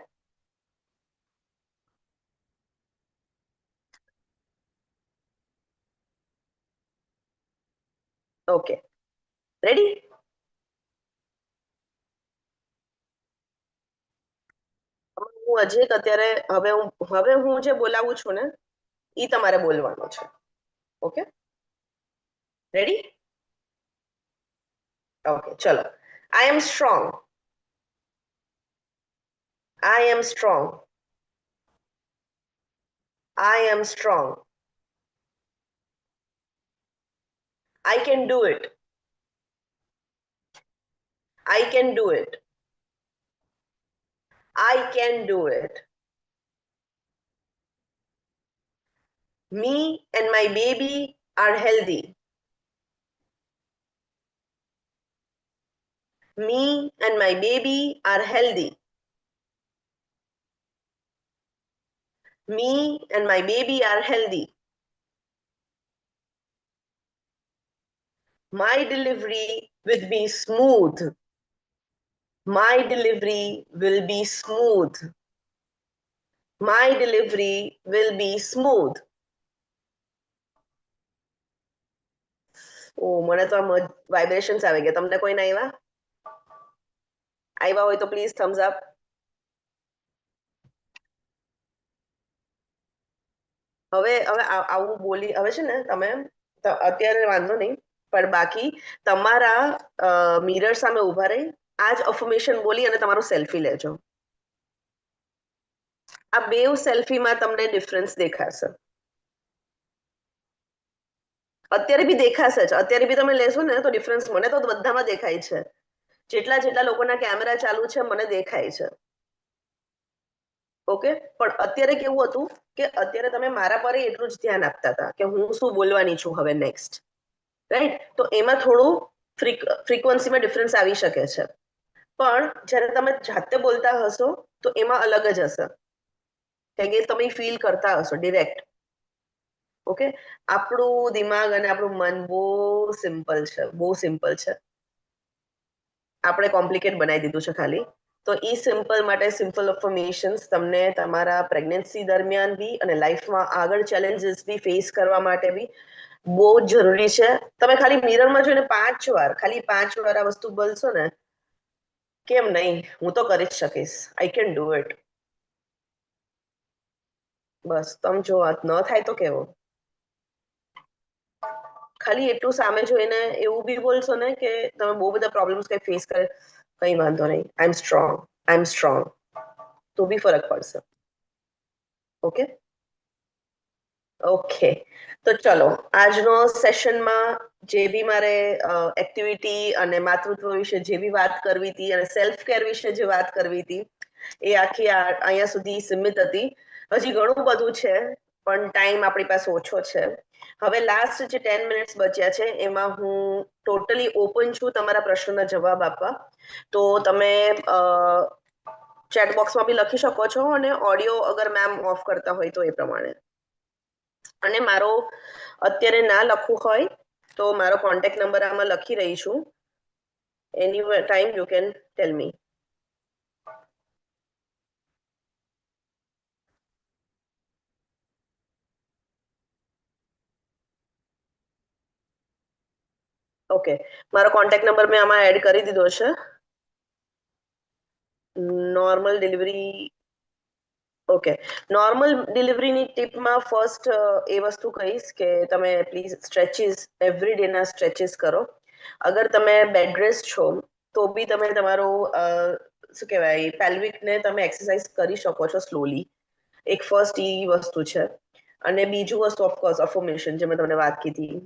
okay, ready? હું હજી એક અત્યારે હવે હું જે બોલાવું છું ને એ તમારે બોલવાનું છે. Okay, ready? ઓકે, ચલો. આઈ am strong. I am strong. I am strong. I can do it. I can do it. I can do it. Me and my baby are healthy. Me and my baby are healthy. Me and my baby are healthy. My delivery will be smooth. My delivery will be smooth. My delivery will be smooth. ઓ મને તો આમ vibrations આવી ગયા. તમને કોઈને આવ્યા? આવ્યા હોય તો પ્લીઝ થમ્સ અપ. હવે હવે આવું બોલી હવે છે ને તમે અત્યારે વાંધો નહીં, પણ બાકી તમારા મિરર સામે ઊભા રહી આ જ અફર્મેશન બોલી અને તમારો સેલ્ફી લેજો. આ બેવ સેલ્ફીમાં તમને ડિફરન્સ દેખાશે. અત્યારે બી દેખાશે જ. અત્યારે બી તમે લેશો ને તો ડિફરન્સ મને તો બધામાં દેખાય છે. જેટલા જેટલા લોકોના કેમેરા ચાલુ છે મને દેખાય છે. ઓકે, પણ અત્યારે કેવું હતું કે અત્યારે તમે મારા પર એટલું જ ધ્યાન આપતા હતા કે હું શું બોલવાની છું હવે નેક્સ્ટ, રાઈટ? તો એમાં થોડું ફ્રીક્વન્સીમાં ડિફરન્સ આવી શકે છે, પણ જ્યારે તમે જાતે બોલતા હશો તો એમાં અલગ જ હશે, કારણ કે તમે ફીલ કરતા હશો ડિરેક્ટ. ઓકે, આપણું દિમાગ અને આપણું મન બહુ સિમ્પલ છે, બહુ સિમ્પલ છે. આપણે કોમ્પ્લિકેટ બનાવી દીધું છે ખાલી. તો એ સિમ્પલ માટે સિમ્પલ અફર્મેશન્સ તમને તમારા પ્રેગ્નન્સી દરમિયાન બી અને લાઈફમાં આગળ ચેલેન્જીસ બી ફેસ કરવા માટે બી બહુ જ જરૂરી છે. તમે ખાલી મિરરમાં જોઈને 5 વાર, ખાલી 5 વાર આ વસ્તુ બોલશો ને, કેમ નહીં, હું તો કરી જ શકીશ, આઈ કેન ડુ ઇટ. બસ તમે જો ન થાય તો કેવો, ખાલી એટલું સામે જોઈને એવું બી બોલશો ને કે તમે બહુ બધા પ્રોબ્લેમ્સ કઈ ફેસ કરે, કઈ વાંધો નહીં, આઈ am strong, I am strong, તો બી ફરક પડશે. ઓકે ઓકે, તો ચલો આજનો સેશનમાં જે બી મારે એક્ટિવિટી અને માતૃત્વ વિશે જે બી વાત કરવી હતી અને સેલ્ફ કેર વિશે જે વાત કરવી હતી એ આખી અહીંયા સુધી સીમિત હતી. હજી ઘણું બધું છે પણ ટાઈમ આપણી પાસે ઓછો છે. હવે લાસ્ટ જે 10 મિનિટ્સ બચ્યા છે એમાં હું ટોટલી ઓપન છું તમારા પ્રશ્નોના જવાબ આપવા. તો તમે ચેટ બોક્સમાં બી લખી શકો છો અને ઓડિયો અગર મેમ ઓફ કરતા હોય તો એ પ્રમાણે. અને મારો અત્યારે ના લખવું હોય તો મારો કોન્ટેક્ટ નંબર આમાં લખી રહી છું. Any time you can tell me. Okay, મારો કોન્ટેક્ટ નંબર મેં આમાં એડ કરી દીધો છે. નોર્મલ ડિલિવરી, ઓકે, નોર્મલ ડિલિવરીની ટીપમાં ફર્સ્ટ એ વસ્તુ કહીશ કે તમે પ્લીઝ સ્ટ્રેચીસ એવરી ડેના સ્ટ્રેચીસ કરો. અગર તમે બેડ રેસ્ટ છો તો બી તમે તમારો શું કહેવાય પેલ્વિકને તમે એક્સરસાઇઝ કરી શકો છો સ્લોલી. એક ફર્સ્ટ ઈ વસ્તુ છે. અને બીજું વસ્તુ ઓફકોર્સ અફર્મેશન જે મેં તમને વાત કીધી.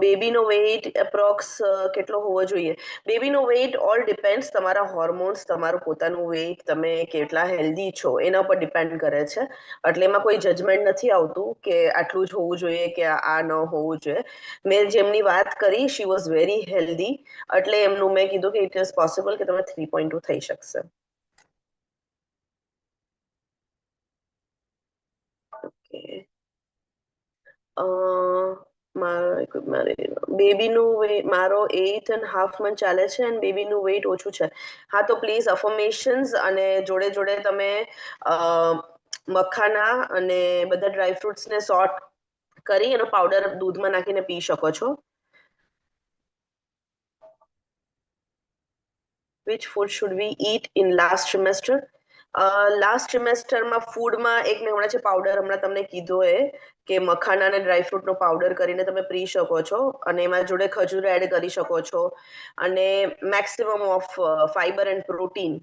બેબીનો વેઇટ એપ્રોક્સ કેટલો હોવો જોઈએ? બેબીનો વેઇટ ઓલ ડિપેન્ડ્સ તમારા હોર્મોન્સ, તમારું પોતાનું વેઇટ, તમે કેટલા હેલ્ધી છો એના ઉપર ડિપેન્ડ કરે છે. એટલે એમાં કોઈ જજમેન્ટ નથી આવતું કે આટલું જ હોવું જોઈએ કે આ ન હોવું જોઈએ. મેં જેમની વાત કરી શી વોઝ વેરી હેલ્ધી, એટલે એમનું મેં કીધું કે ઇટ ઇઝ પોસિબલ કે તમે 3.2 થઈ શકશે. ઓકે, બેબીનું મારો 8.5 મંથ ચાલે છે અને બેબીનું વેઇટ ઓછું છે. હા, તો પ્લીઝ અફર્મેશન્સ અને જોડે જોડે તમે મખાના અને બધા ડ્રાયફ્રુટ્સને સોર્ટ કરી એનો પાવડર દૂધમાં નાખીને પી શકો છો. Which food should we eat in last trimester? Last ટ્રિમેસ્ટરમાં ફૂડમાં એક મેં હમણાં જે પાવડર હમણાં તમને કીધો એ કે મખાના અને ડ્રાયફ્રૂટનો પાવડર કરીને તમે પી શકો છો અને એમાં જોડે ખજૂર એડ કરી શકો છો અને maximum of fibre and protein.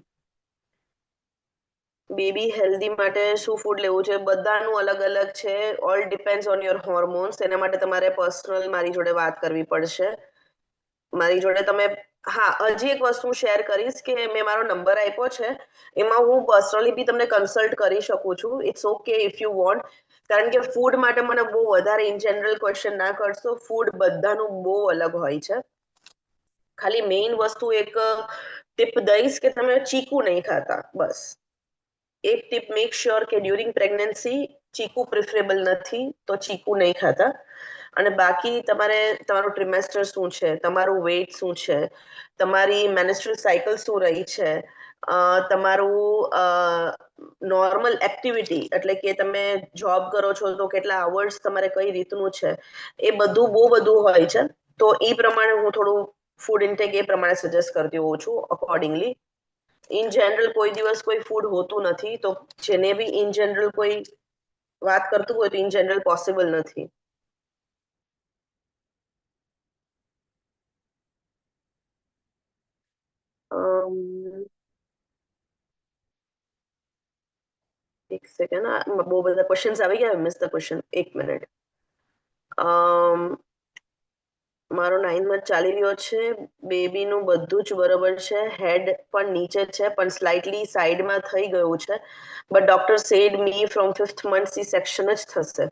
Baby healthy માટે શું ફૂડ લેવું છે? બધાનું અલગ અલગ છે. All depends on your hormones. એના માટે તમારે પર્સનલ મારી જોડે વાત કરવી પડશે. મારી જોડે તમે, હા, હજી એક વસ્તુ શેર કરીશ કે મેં મારો નંબર આપ્યો છે એમાં હું પર્સનલી બી તમને કન્સલ્ટ કરી શકું છું. It's okay if you want. કારણ કે ફૂડ માટે મને બહુ વધારે ઇન જનરલ ક્વેશ્ચન ના કરશો. ફૂડ બધાનું બહુ અલગ હોય છે. ખાલી મેઇન વસ્તુ એક ટીપ દઈશ કે તમે ચીકુ નહીં ખાતા, બસ એક ટીપ. મેક શ્યોર કે ડ્યુરિંગ પ્રેગ્નન્સી ચીકુ પ્રિફરેબલ નથી, તો ચીકુ નહીં ખાતા. અને બાકી તમારે તમારું ટ્રિમેસ્ટર શું છે, તમારું વેઇટ શું છે, તમારી મેન્સ્ટ્રુઅલ સાયકલ શું રહી છે, તમારું નોર્મલ એક્ટિવિટી એટલે કે તમે જોબ કરો છો તો કેટલા અવર્સ તમારે કઈ રીતનું છે, એ બધું બહુ બધું હોય છે. તો એ પ્રમાણે હું થોડું ફૂડ ઇન્ટેક એ પ્રમાણે સજેસ્ટ કરતી હોઉં છું અકોર્ડિંગલી. ઇન જનરલ કોઈ દિવસ કોઈ ફૂડ હોતું નથી, તો જેને બી ઇન જનરલ કોઈ વાત કરતું હોય તો ઇન જનરલ પોસિબલ નથી. એક સેકન્ડ, બહુ બધા ક્વેશ્ચન્સ આવી ગયા. મિસ ધ ક્વેશ્ચન, એક મિનિટ. મારો 9 મંથ ચાલી રહ્યો છે, બેબીનું બધું જ બરોબર છે, હેડ પણ નીચે છે પણ સ્લાઇટલી સાઈડમાં થઈ ગયું છે, but doctor said me from 5th month C section જ થશે.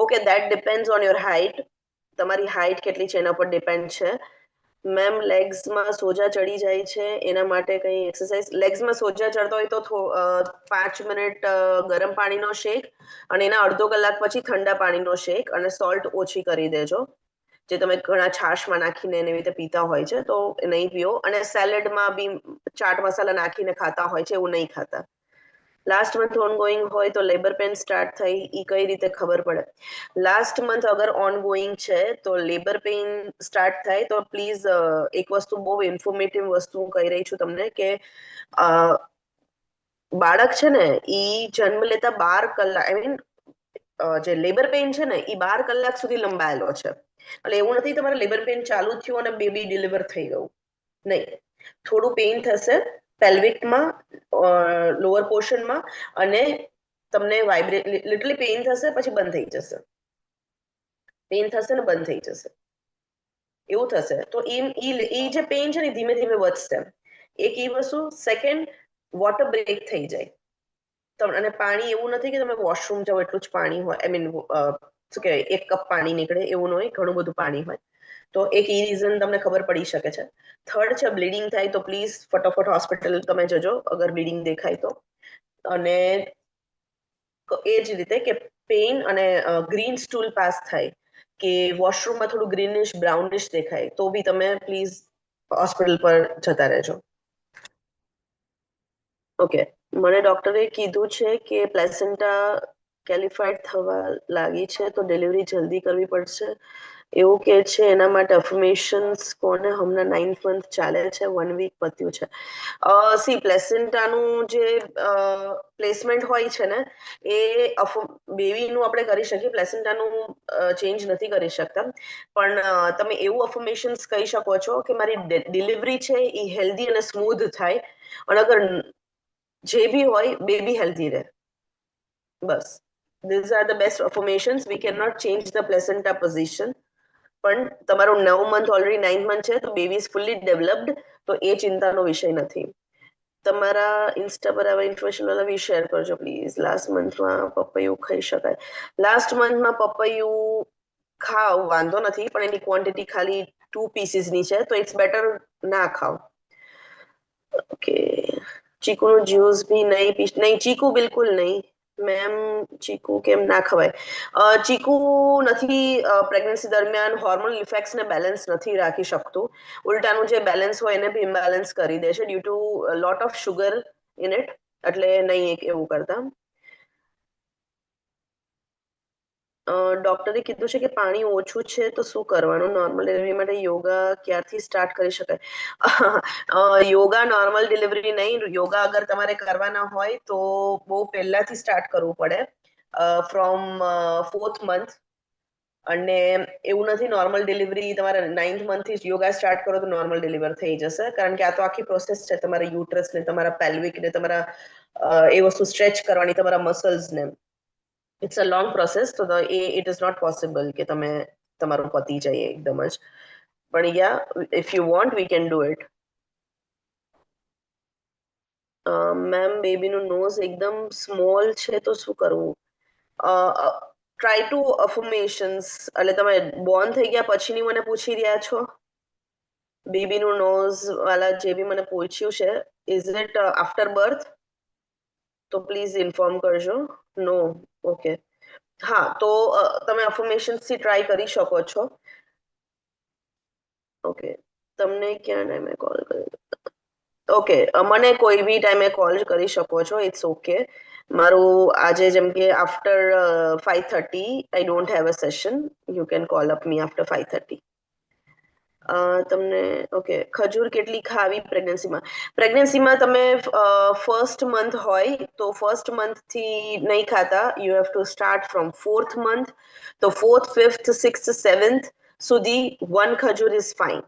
Okay, that depends on your height. તમારી હાઇટ કેટલી છે એના પર ડિપેન્ડ છે. મેમ, લેગ્સમાં સોજા ચડી જાય છે, એના માટે કઈ એક્સરસાઇઝ? લેગ્સમાં સોજા ચડતો હોય તો 5 મિનિટ ગરમ પાણીનો શેક અને એના અડધો કલાક પછી ઠંડા પાણીનો શેક, અને સોલ્ટ ઓછી કરી દેજો. જે તમે ઘણા છાશમાં નાખીને એવી રીતે પીતા હોય છે તો નહીં પીઓ. અને સેલેડમાં બી ચાટ મસાલા નાખીને ખાતા હોય છે, એવું નહીં ખાતા. લાસ્ટ મંથ ઓનગોઈંગ હોય તો લેબર પેન સ્ટાર્ટ થઈ, એ કઈ રીતે ખબર પડે? લાસ્ટ મંથ અગર ઓનગોઈંગ છે તો લેબર પેઇન સ્ટાર્ટ થાય તો પ્લીઝ એક વસ્તુ, બહુ ઇન્ફોર્મેટિવ વસ્તુ હું કહી રહી છું તમને, કે બાળક છે ને એ જન્મ લેતા 12 કલાક, આઈ મીન જે લેબર પેઇન છે ને એ 12 કલાક સુધી લંબાયેલો છે. એટલે એવું નથી તમારે લેબર પેઇન ચાલુ થયું અને બેબી ડિલિવર થઈ ગયું, નહીં. થોડું પેઇન થશે પેલ્વિકમાં, લોઅર પોર્શનમાં, અને તમને લિટરલી પેઇન થશે, પછી બંધ થઈ જશે. પેઇન થશે ને બંધ થઈ જશે, એવું થશે. તો એ જે પેઇન છે ને ધીમે ધીમે વધશે. એક એ વસ્તુ. સેકન્ડ, વોટર બ્રેક થઈ જાય. અને પાણી એવું નથી કે તમે વોશરૂમ જાઓ એટલું જ પાણી હોય, આઈ મીન શું કહેવાય, 1 કપ પાણી નીકળે એવું ન હોય, ઘણું બધું પાણી હોય. તો એક એ રીઝન તમને ખબર પડી શકે છે. થર્ડ છે, બ્લીડિંગ થાય તો પ્લીઝ ફટાફટ હોસ્પિટલ તમે જજો અગર બ્લીડિંગ દેખાય તો. અને એ જ રીતે કે પેઇન અને ગ્રીન સ્ટૂલ પાસ થાય, કે વોશરૂમમાં થોડું ગ્રીનિશ બ્રાઉનિશ દેખાય, તો બી તમે પ્લીઝ હોસ્પિટલ પર જતા રહેજો. ઓકે, મને ડોક્ટરે કીધું છે કે પ્લેસેન્ટા કેલિફાઈડ થવા લાગી છે તો ડિલિવરી જલ્દી કરવી પડશે એવું કે છે. એના માટે અફર્મેશન્સ કોને? હમણાં 9th મંથ ચાલે છે, 1 વીક પત્યું છે. સી, પ્લેસેન્ટાનું જે પ્લેસમેન્ટ હોય છે ને, એ બેબીનું આપણે કરી શકીએ, પ્લેસેન્ટાનું ચેન્જ નથી કરી શકતા. પણ તમે એવું અફર્મેશન્સ કહી શકો છો કે મારી ડિલિવરી છે એ હેલ્ધી અને સ્મૂધ થાય, અને અગર જે બી હોય બેબી હેલ્ધી રહે, બસ. these are the best affirmations. We cannot change the placenta position. પણ તમારું 9 મંથ ઓલરેડી 9 મંથ છે તો બેબી ઇઝ ફુલ્લી ડેવલપ્ડ, તો એ ચિંતાનો વિષય નથી. તમારા ઇન્સ્ટા પર આવા ઇન્ફોર્મેશન વાળા શેર કરજો પ્લીઝ. લાસ્ટ મંથમાં પપૈયું ખાઈ શકાય? લાસ્ટ મંથમાં પપૈયું ખાવ વાંધો નથી, પણ એની ક્વોન્ટિટી ખાલી 2 પીસીસની છે, તો ઇટ્સ બેટર ના ખાવ. ઓકે, ચીકુનું જ્યુસ બી નહીં, ચીકુ બિલકુલ નહીં મેમ. ચીકુ કેમ ના ખવાય? ચીકુ નથી પ્રેગ્નન્સી દરમિયાન હોર્મોનલ ઇફેક્ટ્સને બેલેન્સ નથી રાખી શકતું. ઉલટાનું જે બેલેન્સ હોય એને બી ઇમ્બેલેન્સ કરી દે છે due to lot of sugar in it. એટલે નહીં એવું કરતા. ડોક્ટરે કીધું છે કે પાણી ઓછું છે તો શું કરવાનું? નોર્મલ ડિલિવરી માટે યોગા ક્યારથી સ્ટાર્ટ કરી શકાય? યોગા નોર્મલ ડિલિવરી નહીં, યોગા અગર તમારે કરવાના હોય તો બહુ પહેલાથી સ્ટાર્ટ કરવું પડે, ફ્રોમ 4th મંથ. અને એવું નથી નોર્મલ ડિલિવરી તમારે 9th મંથથી જ યોગા સ્ટાર્ટ કરો તો નોર્મલ ડિલિવર થઈ જશે, કારણ કે આ તો આખી પ્રોસેસ છે તમારા યુટ્રસ ને, તમારા પેલ્વિક ને, તમારા એ વસ્તુ સ્ટ્રેચ કરવાની, તમારા મસલ્સ ને. ઇટ્સ અ લોંગ પ્રોસેસ, તો ઇટ ઇઝ નોટ પોસિબલ કે તમે તમારું પતી જાય એકદમ જ. પણ yeah, if you want we can do it. Ma'am, બેબીનું નોઝ એકદમ સ્મોલ છે તો શું કરવું? Try to affirmations. એટલે તમે બોર્ન થઈ ગયા પછીની મને પૂછી રહ્યા છો? બેબીનું નોઝ વાલા જે બી મને પૂછ્યું છે, ઇઝ ઇટ આફ્ટર બર્થ? તો પ્લીઝ ઇન્ફોર્મ કરજો. નો, ઓકે. હા, તો તમે અફર્મેશન્સ થી ટ્રાય કરી શકો છો. ઓકે, તમને ક્યાં ટાઈમે કોલ કર્યો? ઓકે, મને કોઈ બી ટાઈમે કોલ કરી શકો છો, ઇટ્સ ઓકે. મારું આજે જેમ કે after 5:30 I don't have a session. You can call up me after 5:30. તમને ઓકે, ખજૂર કેટલી ખાવી પ્રેગ્નન્સીમાં તમે ફર્સ્ટ મંથ હોય તો ફર્સ્ટ મંથ થી નહીં ખાતા. You have to start from 4th month. તો 4th, 5th, 6th, 7th સુધી 1 ખજૂર ઇઝ ફાઇન.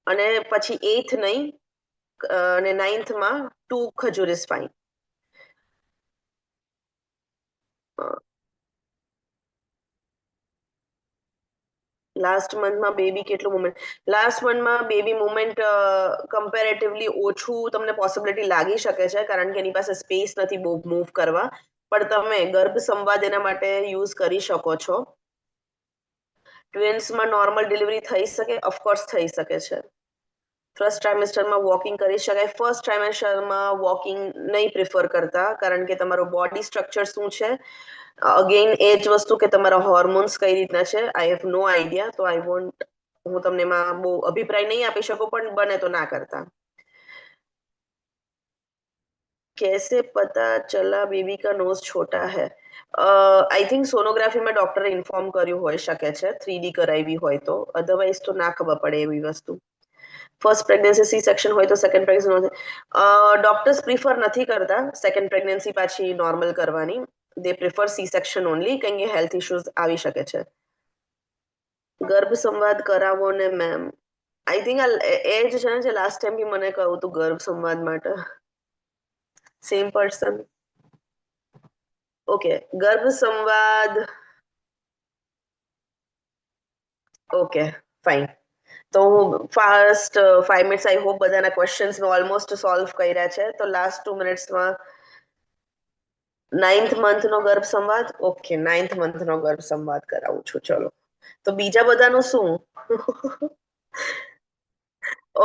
અને પછી 8th નહીં અને 9th માં 2 ખજૂર ઇઝ ફાઇન. લાસ્ટ મંથમાં બેબી કેટલું મુવમેન્ટ? લાસ્ટ મંથમાં બેબી મુવમેન્ટ કમ્પેરેટિવલી ઓછું તમને પોસિબિલિટી લાગી શકે છે, કારણ કે એની પાસે સ્પેસ નથી બહુ મૂવ કરવા. પણ તમે ગર્ભ સંવાદ એના માટે યુઝ કરી શકો છો. ટ્વિન્સમાં નોર્મલ ડિલિવરી થઈ શકે? ઓફકોર્સ થઈ શકે છે. ફર્સ્ટ ટ્રાઇમેસ્ટરમાં વોકિંગ કરી શકાય. ફર્સ્ટ ટ્રાઇમેસ્ટરમાં વોકિંગ નહીં પ્રિફર કરતા, કારણ કે તમારું બોડી સ્ટ્રક્ચર શું છે, અગેન એ જ વસ્તુ કે તમારા હોર્મોન્સ કઈ રીતના છે, આઈ હેવ નો આઈડિયા. તો હું તમને એમાં બહુ અભિપ્રાય નહીં આપી શકું, પણ બને તો ના કરતા. कैसे पता चला बेबी का नोज छोटा है? आई थिंक સોનોગ્રાફી માં ડોક્ટરે ઇન્ફોર્મ કર્યું હોઈ શકે છે, 3D કરાવી હોય તો. અધરવાઇઝ તો ના ખબર પડે એવી વસ્તુ. ફર્સ્ટ પ્રેગ્નન્સી સી સેક્શન હોય તો સેકન્ડ પ્રેગ્નન્સી ડોક્ટર્સ પ્રિફર નથી કરતા સેકન્ડ પ્રેગ્નન્સી પાછી નોર્મલ કરવાની. દે પ્રિફર સી સેક્શન ઓનલી, કેમ કે હેલ્થ ઇશ્યુઝ આવી શકે છે. ગર્ભ સંવાદ કરાવો ને મેમ. આઈ થિંક એ જ છે ને જે લાસ્ટ ટાઈમ બી મને કહું હતું ગર્ભ સંવાદ માટે. Same person? ઓકે, ગર્ભ સંવાદ. Okay, fine. તો હું ફાસ્ટ 5 મિનિટ્સ, આઈ હોપ બધાના ક્વેશ્ચન્સ ઓલમોસ્ટ સોલ્વ કર્યા છે. તો લાસ્ટ 2 મિનિટ્સમાં 9th મંથનો ગર્ભ સંવાદ. ઓકે, 9th મંથનો ગર્ભ સંવાદ કરાવું છું. ચલો, તો બીજા બધાનું શું?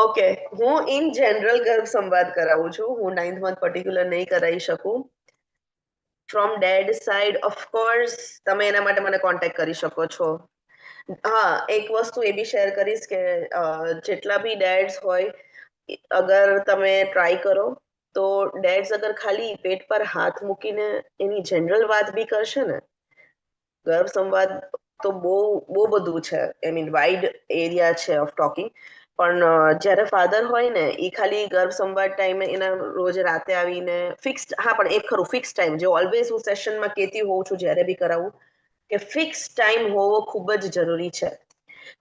ઓકે, હું ઇન જનરલ ગર્ભ સંવાદ કરાવું છું. હું 9th મંથ પર્ટિક્યુલર નહીં કરાવી શકું. ફ્રોમ ડેડ સાઇડ, ઓફકોર્સ તમે એના માટે મને કોન્ટેક્ટ કરી શકો છો. હા, એક વસ્તુ એ બી શેર કરીશ કે જેટલા બી ડેડ્સ હોય, અગર તમે ટ્રાય કરો તો ડેડ્સ અગર ખાલી પેટ પર હાથ મૂકીને એની જનરલ વાત બી કરશે ને, ગર્ભ સંવાદ તો બહુ બહુ બધું છે. આઈ મીન વાઇડ એરિયા છે ઓફ ટોકિંગ. પણ જ્યારે ફાધર હોય ને, એ ખાલી ગર્ભ સંવાદ ટાઈમે એના રોજ રાતે આવીને ફિક્સ્ડ, હા પણ એક ખરું ફિક્સ ટાઈમ, જે ઓલવેઝ હું સેશનમાં કહેતી હોઉં છું જ્યારે બી કરાવું, કે ફિક્સ ટાઈમ હોવો ખૂબ જ જરૂરી છે.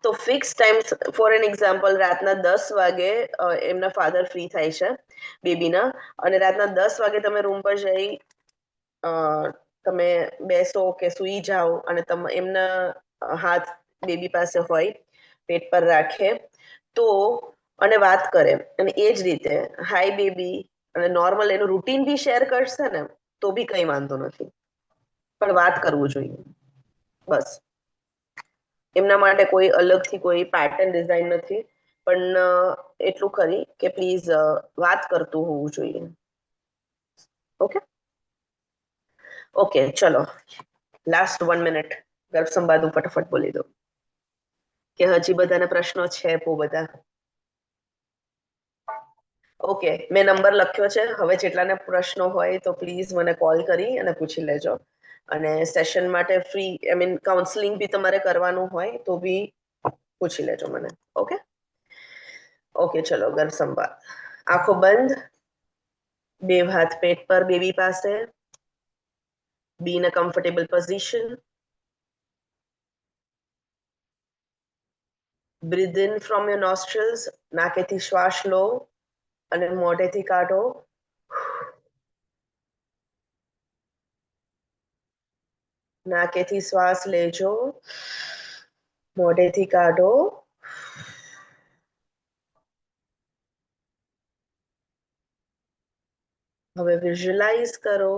તો fix time, for an example, રાતના 10 વાગે એમના ફાધર ફ્રી થાય છે બેબીના, અને રાતના 10 વાગે તમે રૂમ પર જઈ તમે બેસો કે સૂઈ જાઓ અને એમના હાથ બેબી પાસે હોય, પેટ પર રાખે તો, અને વાત કરે, અને એ જ રીતે હાય બેબી અને નોર્મલ એનું રૂટીન બી શેર કરશે ને, તો બી કંઈ વાંધો નથી. પણ વાત કરવું જોઈએ બસ. એમના માટે કોઈ અલગથી કોઈ પેટર્ન ડિઝાઇન નથી, પણ એટલું ખરી કે પ્લીઝ વાત કરતું હોવું જોઈએ. ઓકે ઓકે, ચલો લાસ્ટ 1 મિનિટ ગર્ભ સંવાદ હું ફટાફટ બોલી દઉં, કે હજી બધાને પ્રશ્નો છે બહુ બધા. ઓકે, મેં નંબર લખ્યો છે. હવે જેટલાને પ્રશ્નો હોય તો પ્લીઝ મને કોલ કરી અને પૂછી લેજો. અને સેશન માટે ફ્રી, આઈ મીન કાઉન્સેલિંગ બી તમારે કરવાનું હોય તો બી પૂછી લેજો મને. ઓકે ઓકે, ચલો ગર્ભ સંવાદ. આંખો બંધ, બે હાથ પેટ પર બેબી પાસે. Be in a comfortable position. Breathe in from your nostrils. નાકેથી શ્વાસ લો અને મોઢેથી કાઢો. નાકેથી શ્વાસ લેજો, મોઢેથી કાઢો. હવે વિઝ્યુઅલાઇઝ કરો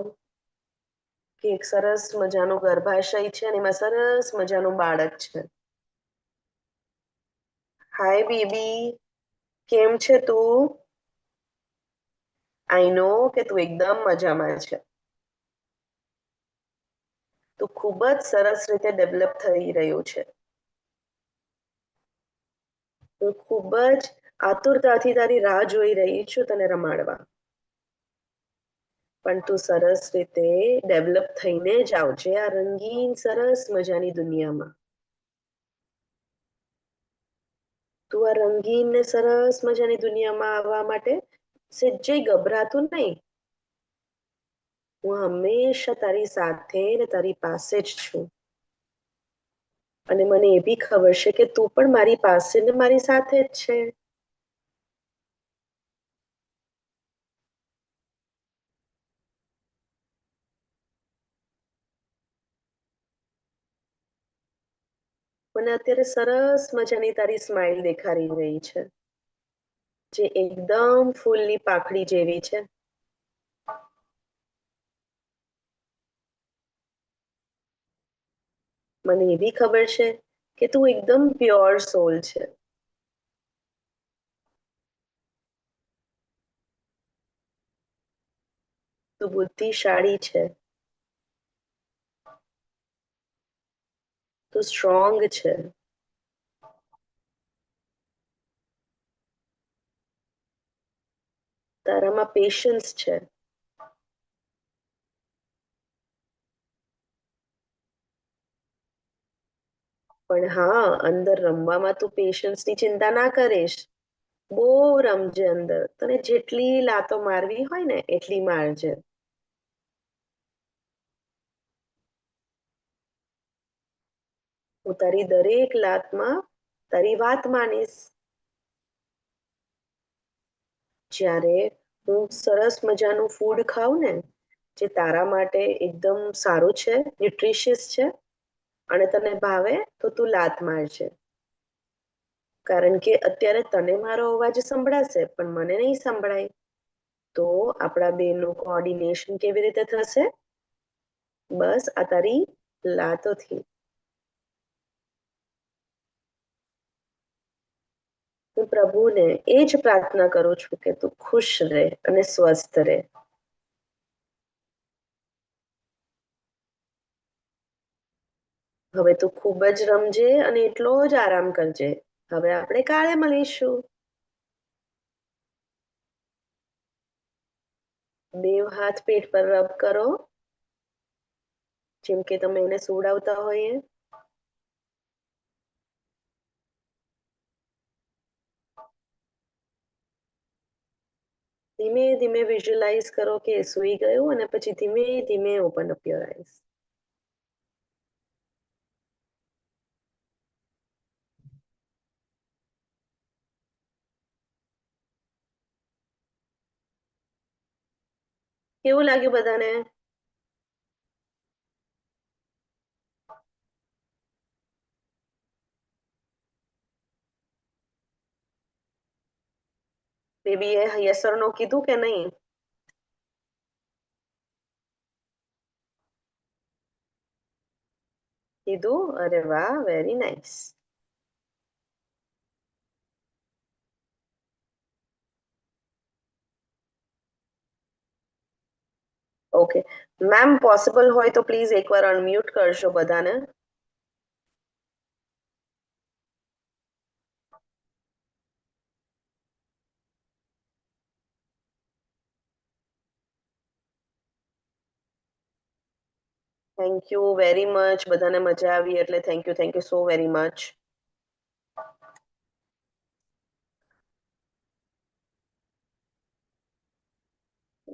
કે એક સરસ મજાનું ગર્ભાશય છે અને એમાં સરસ મજાનું બાળક છે. હાય બેબી, કેમ છે તું? આઈ નો કે તું એકદમ મજામાં છે. તું ખૂબ જ સરસ રીતે ડેવલપ થઈ રહ્યું છે. હું ખૂબ જ આતુરતાથી તારી રાહ જોઈ રહી છું તને રમાડવા. પણ તું સરસ રીતે ડેવલપ થઈને જ આવજે આ રંગીન સરસ મજાની દુનિયામાં. તું આ રંગીન ને સરસ મજાની દુનિયામાં આવવા માટે સહેજે ગભરાતું નહીં. હું હંમેશા તારી સાથે ને તારી પાસે જ છું. અને મને એ બી ખબર છે કે તું પણ મારી પાસે ને મારી સાથે જ છે. મને અત્યારે સરસ મજાની તારી સ્માઇલ દેખાડી રહી છે, જે એકદમ ફૂલની પાંખડી જેવી છે. મને એ બી ખબર છે કે તું એકદમ પ્યોર સોલ છે. તું બુદ્ધિશાળી છે. તું સ્ટ્રોંગ છે. તારામાં પેશન્સ છે. પણ હા, અંદર રમવામાં તું પેશન્સની ચિંતા ના કરીશ. બહુ રમજે અંદર. તને જેટલી લાતો મારવી હોય ને એટલી મારજે. હું તારી દરેક લાતમાં તારી વાત માનીશ. જ્યારે હું સરસ મજાનું ફૂડ ખાઉં ને, જે તારા માટે એકદમ સારું છે, ન્યુટ્રિશિયસ છે, અને તને ભાવે તો તું લાત મારજે. કારણ કે અત્યારે તને મારો અવાજ સંભળાશે પણ મને નહીં સંભળાય. તો આપણા બેનું કોઓર્ડિનેશન કેવી રીતે થશે? બસ આ તારી લાતોથી. હું પ્રભુને એ જ પ્રાર્થના કરું છું કે તું ખુશ રહે અને સ્વસ્થ રહે. હવે તું ખૂબ જ રમજે અને એટલો જ આરામ કરજે. હવે આપણે કાલે મળીશું. બેવ હાથ પેટ પર રબ કરો, જેમ કે તમે એને સુવડાવતા હોઈએ. ધીમે ધીમે વિઝ્યુઅલાઇઝ કરો કે સૂઈ ગયું અને પછી ધીમે ધીમે ઓપન અપ યોર આઈઝ. કેવું લાગ્યું બધાને? બેબીએ યસ ઓર નો કીધું કે નહીં? કીધું? અરે વાહ, very nice. Okay ma'am, possible હોય તો પ્લીઝ એકવાર અનમ્યુટ કરશો બધાને. Thank you very much. બધાને મજા આવી એટલે thank you so very much.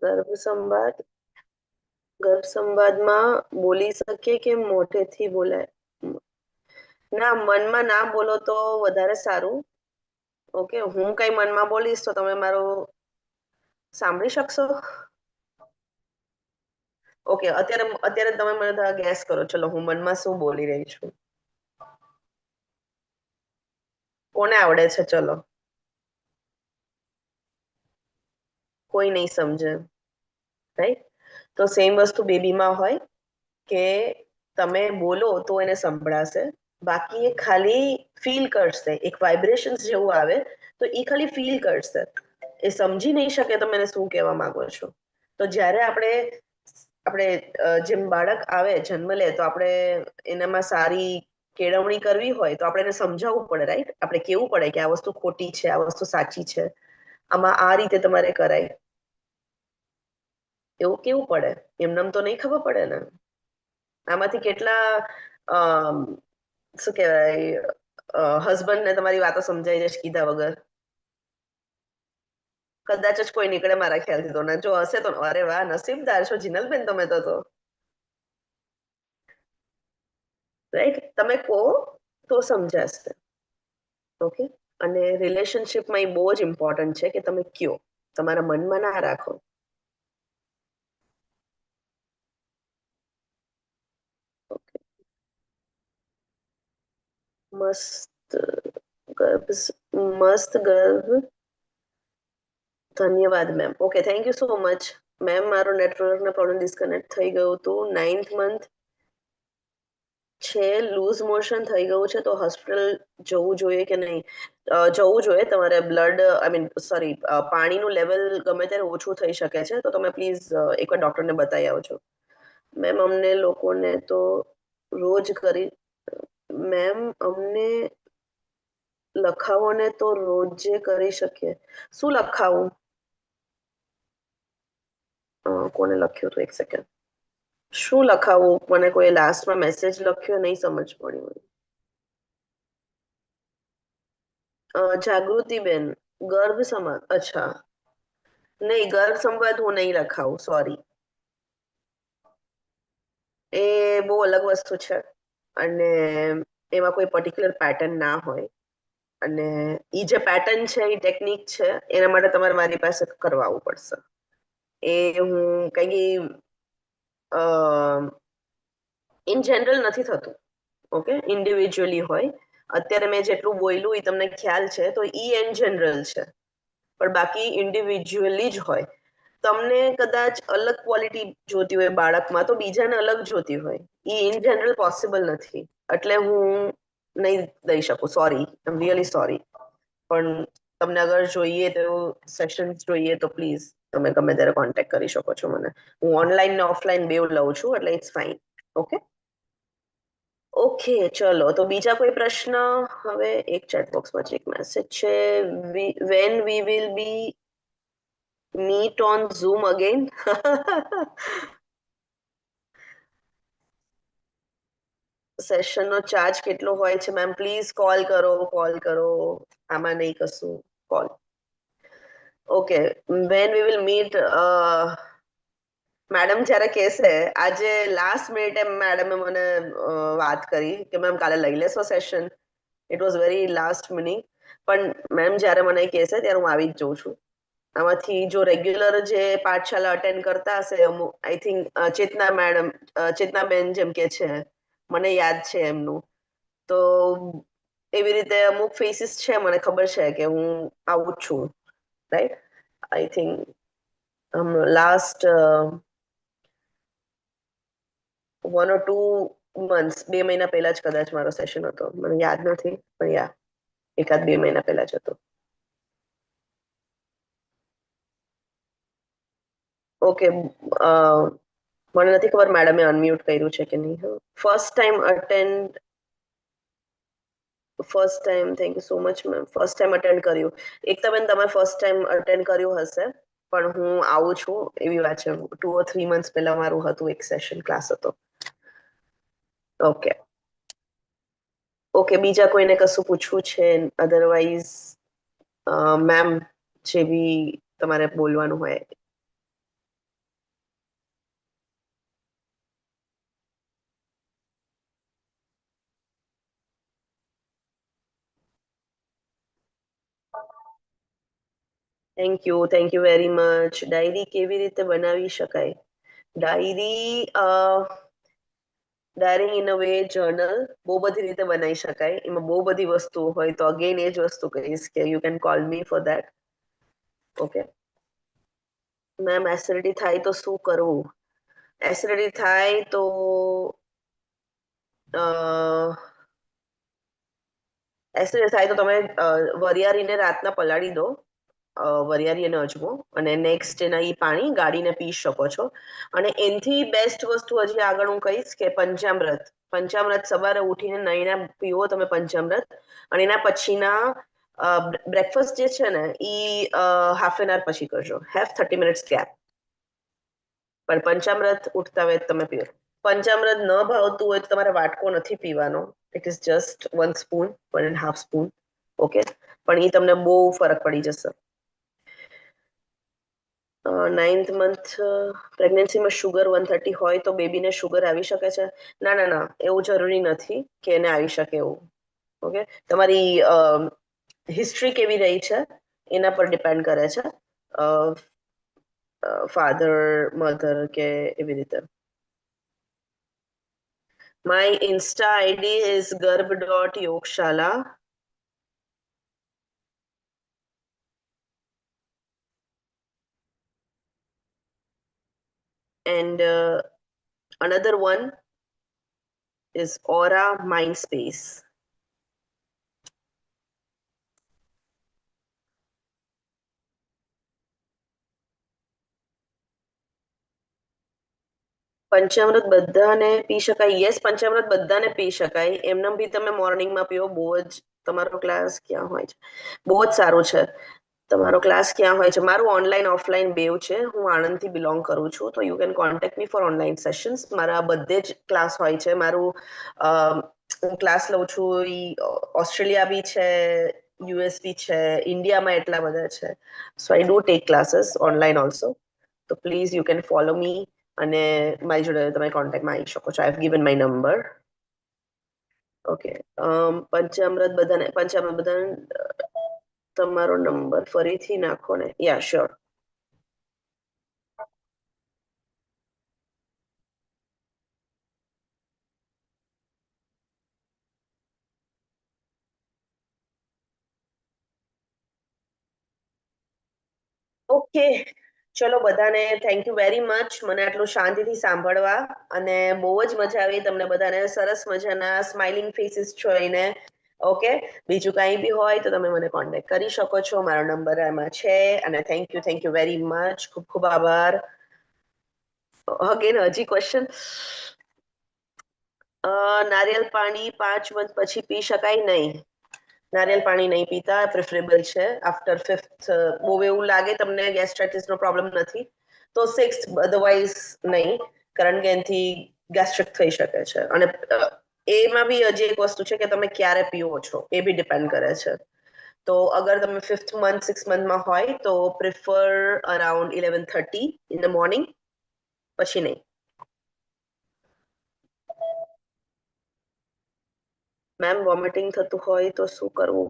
ગર્ભ સંવાદ, ગર્ભ સંવાદમાં બોલી શકીએ કે મોઢેથી બોલાય? ના, મનમાં ના બોલો તો વધારે સારું. ઓકે, હું કઈ મનમાં બોલીશ તો તમે મારું સાંભળી શકશો? ઓકે, અત્યારે તમે મને ગેસ કરો. ચલો, હું મનમાં શું બોલી રહી છું? કોને આવડે છે? ચલો, કોઈ નહીં સમજે, રાઈટ? તો સેમ વસ્તુ બેબીમાં હોય કે તમે બોલો તો એને સંભળાશે, બાકી એ ખાલી ફીલ કરશે. એક વાઇબ્રેશન જેવું આવે તો એ ખાલી ફીલ કરશે, એ સમજી નહીં શકે તમે એને શું કહેવા માંગો છો. તો જ્યારે આપણે આપણે જેમ બાળક આવે જન્મ લે તો આપણે એનામાં સારી કેળવણી કરવી હોય તો આપણે એને સમજાવવું પડે, રાઈટ? આપણે કેવું પડે કે આ વસ્તુ ખોટી છે, આ વસ્તુ સાચી છે, આમાં આ રીતે તમારે કરાય, એવું કેવું પડે? એમનેમ તો નહીં ખબર પડે ને. આમાંથી કેટલા શું કહેવાય હસબન્ડ ને તમારી વાતો સમજાઈ જશે કીધા વગર? કદાચ જ કોઈ નીકળે મારા ખ્યાલથી તો. ને જો હશે તો અરે વાહ, નસીબદાર છો જીનલબેન તમે તો રાઈટ. તમે કહો તો સમજાશે. ઓકે. અને રિલેશનશિપમાં એ બહુ જ ઇમ્પોર્ટન્ટ છે કે તમે કયો, તમારા મનમાં ના રાખો. ઓકે. મસ્ત ગર્ભ, મસ્ત ગર્ભ. ધન્યવાદ ma'am. Okay, thank you so much ma'am. મારો નેટવર્કનો પ્રોબ્લેમ, ડિસ્કનેક્ટ થઈ ગયું હતું. 9th મંથ છે, લૂઝ મોશન થઈ ગયું છે, તો હોસ્પિટલ જવું જોઈએ કે નહીં? જવું જોઈએ. તમારે બ્લડ, આઈ મીન સોરી, પાણીનું લેવલ ગમે ત્યારે ઓછું થઈ શકે છે, તો તમે પ્લીઝ એકવાર ડોક્ટરને બતાવી આવજો. મેમ અમને લોકોને તો રોજ કરી, મેમ અમને લખાવો ને તો રોજે કરી શકીએ. શું લખાવું? કોને લખ્યું હતું? એક સેકન્ડ. શું લખાવું? મને કોઈ લાસ્ટમાં મેસેજ લખ્યો, નહીં સમજ પડી મને. જાગૃતિબેન, ગર્ભ સમાજ, અચ્છા. નહીં, ગર્ભ સંવાદ હું નહીં લખાવું, સોરી. એ બહુ અલગ વસ્તુ છે અને એમાં કોઈ પર્ટિક્યુલર પેટર્ન ના હોય. અને એ જે પેટર્ન છે, એ ટેકનિક છે, એના માટે તમારે મારી પાસે કરવાવું પડશે. એ હું કઈ ઇન જનરલ નથી થતું. ઓકે, ઇન્ડિવિજ્યુઅલી હોય. અત્યારે મેં જેટલું બોલ્યું એ તમને ખ્યાલ છે, તો ઈ ઇન જનરલ છે, પણ બાકી ઇન્ડિવિજ્યુઅલી જ હોય. તમને કદાચ અલગ ક્વોલિટી જોતી હોય બાળકમાં, તો બીજાને અલગ જોતી હોય. એ ઇન જનરલ પોસિબલ નથી, એટલે હું નહીં દઈ શકું. Sorry, I am really sorry. પણ તમને અગર જોઈએ તો સેશન્સ જોઈએ તો પ્લીઝ તમે ગમે ત્યારે કોન્ટેક્ટ કરી શકો છો મને. હું ઓનલાઈન ને ઓફલાઈન બેવ લઉં છું, એટલે ઇટ્સ ફાઇન. ઓકે. ઓકે, ચલો. તો બીજા કોઈ પ્રશ્ન? હવે એક ચેટ બોક્સમાં એક મેસેજ છે. When we will be meet on Zoom again? સેશનનો ચાર્જ કેટલો હોય છે મેમ? પ્લીઝ કોલ કરો, કોલ કરો. આમાં નહીં કશું. Call. Okay. When we will meet, madam જ્યારે કહેશે, આજે લાસ્ટ મિનિટે મેડમે મને વાત કરી કે મેમ કાલે લઈ લેશો session. It was very last minute. પણ મેમ જ્યારે મને કહેશે ત્યારે હું આવી જ જઉં છું. આમાંથી જો રેગ્યુલર જે પાઠશાલા અટેન્ડ કરતા હશે, I think Chetana madam, Chetnaben જેમ કે છે, મને યાદ છે એમનું. તો એવી રીતે અમુક ફેસીસ છે, મને ખબર છે કે હું આવું જ છું, right? I think last 1 or 2 months, 2 મહિના પહેલા જ કદાચ મારો સેશન હતો, મને યાદ નથી, પણ યા એકાદ 2 મહિના પહેલા જ હતો. ઓકે. મને નથી ખબર મેડમે અનમ્યુટ કર્યું છે કે નહીં. First time attend, first time, thank you so much ma'am. First time attend કર્યું. એકતાબેન, તમે ફર્સ્ટ ટાઈમ અટેન્ડ કર્યું હશે, પણ હું આવું છું એવી વાત છે. 2 or 3 months પહેલા મારું હતું, એક સેશન ક્લાસ હતો. ઓકે. ઓકે, બીજા કોઈને કશું પૂછવું છે? અધરવાઇઝ મેમ જે બી તમારે બોલવાનું હોય. Thank you very much. Diary કેવી રીતે બનાવી શકાય? Diary in a way journal બહુ બધી રીતે બનાવી શકાય. એમાં બહુ બધી વસ્તુઓ હોય, તો અગેન એ જ વસ્તુ કહીશ કે you can call me for that. Okay. Ma'am acidity થાય તો શું કરવું? એસિડિટી થાય તો એસિડિટી થાય તો તમે વરિયાળીને રાતના પલાળી દો. વરિયાળી અને અજમો, અને નેક્સ્ટ એના ઈ પાણી ગાળીને પી શકો છો. અને એનથી બેસ્ટ વસ્તુ હજી આગળ હું કહીશ કે પંચામૃત સવારે ઉઠીને નહીને પીવો તમે પંચામૃત, અને એના પછીના બ્રેકફાસ્ટ જે છે ને ઈ હાફ એન અવર પછી કરજો. હેવ 30 મિનિટ્સ ગેપ, પણ પંચામૃત ઉઠતા વેત તમે પીવો. પંચામૃત ન ભાવતું હોય તો તમારે વાટકો નથી પીવાનો. It is just 1 spoon, 1.5 spoon. Okay, પણ એ તમને બહુ ફરક પડી જશે. 9th મંથ પ્રેગ્નન્સીમાં શુગર 130 હોય તો બેબીને શુગર આવી શકે છે? ના ના ના, એવું જરૂરી નથી કે એને આવી શકે એવું. ઓકે, તમારી હિસ્ટ્રી કેવી રહી છે એના પર ડિપેન્ડ કરે છે, ફાધર મધર કે એવી રીતે. My Insta ID is garb.yogshala. And another one is Aura Mindspace. પંચામૃત બધાને પી શકાય? યસ, પંચામૃત બધાને પી શકાય. એમને બી તમે મોર્નિંગમાં પીવો. બહુ જ તમારો ક્લાસ ક્યાં હોય છે? બહુ જ સારું છે. તમારો ક્લાસ ક્યાં હોય છે? મારું ઓનલાઈન ઓફલાઈન બેવ છે. હું આણંદથી બિલોંગ કરું છું, તો you can contact me for online sessions. મારા બધે જ ક્લાસ હોય છે. મારું હું ક્લાસ લઉં છું, ઓસ્ટ્રેલિયા બી છે, યુએસ બી છે, ઇન્ડિયામાં એટલા બધા છે. So I do take classes online also. તો please you can follow me, અને મારી જોડે તમે કોન્ટેક્ટમાં આવી શકો છો. I have given my number. Okay, Panchamrut બધાને તમારો નંબર ફરીથી નાખો ને. યા શ્યોર. ઓકે, ચલો બધાને થેન્ક યુ વેરી મચ મને આટલું શાંતિથી સાંભળવા, અને બહુ જ મજા આવી તમને બધાને. સરસ મજાના સ્માઇલિંગ ફેસીસ જોઈને. ઓકે, બીજું કાંઈ બી હોય તો તમે મને કોન્ટેક્ટ કરી શકો છો. મારો નંબર એમાં છે. અને થેન્ક યુ વેરી મચ. ખૂબ ખૂબ આભાર. અગેન હજી ક્વેશ્ચન. નારિયેલ પાણી 5 મંથ પછી પી શકાય? નહીં, નારિયેલ પાણી નહીં પીતા. પ્રિફરેબલ છે આફ્ટર 5th. બહુ એવું લાગે તમને ગેસ્ટ્રાઇટિસ નો પ્રોબ્લેમ નથી તો 6th, અધરવાઇઝ નહીં, કારણ કે એનાથી ગેસ્ટ્રિક થઈ શકે છે. અને એમાં બી હજી એક વસ્તુ છે કે તમે ક્યારે પીવો છો એ બી ડિપેન્ડ કરે છે. તો અગર તમે 5th મંથ 6th મંથમાં હોય તો prefer around 11:30 in the morning, પછી નહીં. મેમ, વોમિટિંગ થતું હોય તો શું કરવું?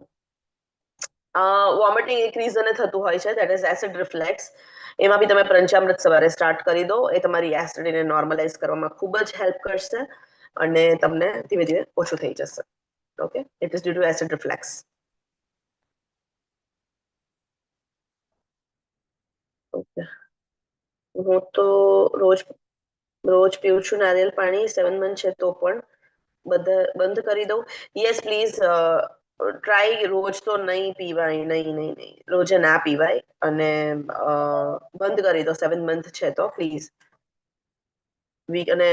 વોમિટિંગ એક રીઝને થતું હોય છે, દેટ ઇઝ એસિડ રિફ્લેક્સ. એમાં બી તમે પંચામૃત સવારે સ્ટાર્ટ કરી દો. એ તમારી એસિડિટીને નોર્મલાઇઝ કરવામાં ખૂબ જ હેલ્પ કરશે, અને તમને ધીમે ધીમે ઓછું થઈ જશે. Okay, it is due to acid reflux. Okay, હું તો રોજ પીવું છું નારિયેળ પાણી. 7 મંથ છે તો પણ બંધ કરી દઉં? Yes please, try. રોજ તો નહીં પીવાય, નહીં. રોજે ના પીવાય, અને બંધ કરી દો 7 મંથ છે તો પ્લીઝ. વીક, અને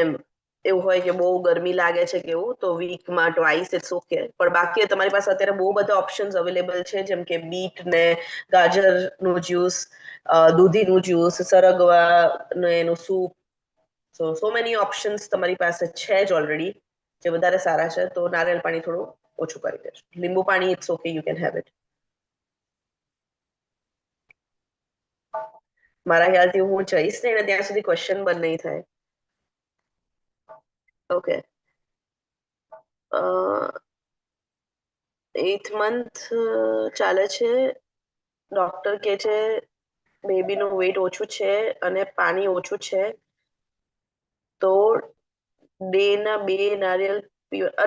એવું હોય કે બહુ ગરમી લાગે છે કે એવું, તો વીકમાં ટ્વાઇસ ઇટ્સ ઓકે. પણ બાકી તમારી પાસે અત્યારે બહુ બધા ઓપ્શન્સ અવેલેબલ છે, જેમ કે બીટ ને ગાજરનું જ્યુસ, દૂધીનું જ્યુસ, સરગવા એનું સૂપ. સો મેની ઓપ્શન્સ તમારી પાસે છે જ ઓલરેડી, જે વધારે સારા છે. તો નારિયેળ પાણી થોડું ઓછું કરી દેજો. લીંબુ પાણી it's okay, you can have it. મારા ખ્યાલથી હું જઈશ ને ત્યાં સુધી ક્વેશ્ચન બંધ નહીં થાય. ઓકે, 8th મંથ ચાલે છે. ડોક્ટર કે છે બેબીનું વેટ ઓછું છે અને પાણી ઓછું છે, તો ડેના 2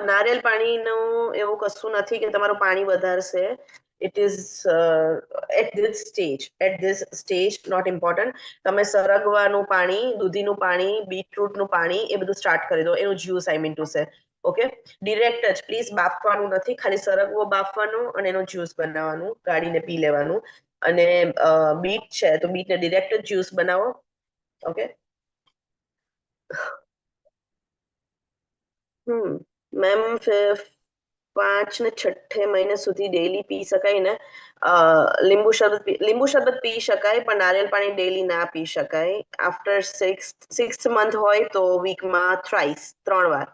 નારિયેળ પાણીનું એવું કશું નથી કે તમારું પાણી વધારશે. It is at this stage not important. તમે સરગવાનું પાણી, દૂધીનું પાણી, બીટરૂટનું પાણી એ બધું સ્ટાર્ટ કરી દો. એનું juice I mean to say. Okay, direct જ પ્લીઝ બાફવાનું નથી. ખાલી સરગવો બાફવાનો અને એનું જ્યુસ બનાવવાનું, ગાળીને પી લેવાનું. અને બીટ છે તો બીટને ડિરેક્ટ જ્યુસ બનાવો. ઓકે. મેમ 5 ને 6 મહિને સુધી ડેલી પી શકાય ને. લીંબુ શરબત પી શકાય પણ નારિયેળ પાણી ડેલી ના પી શકાય. આફ્ટર 6th મંથ હોય તો વીકમાં થ્રાઇસ 3 વાર.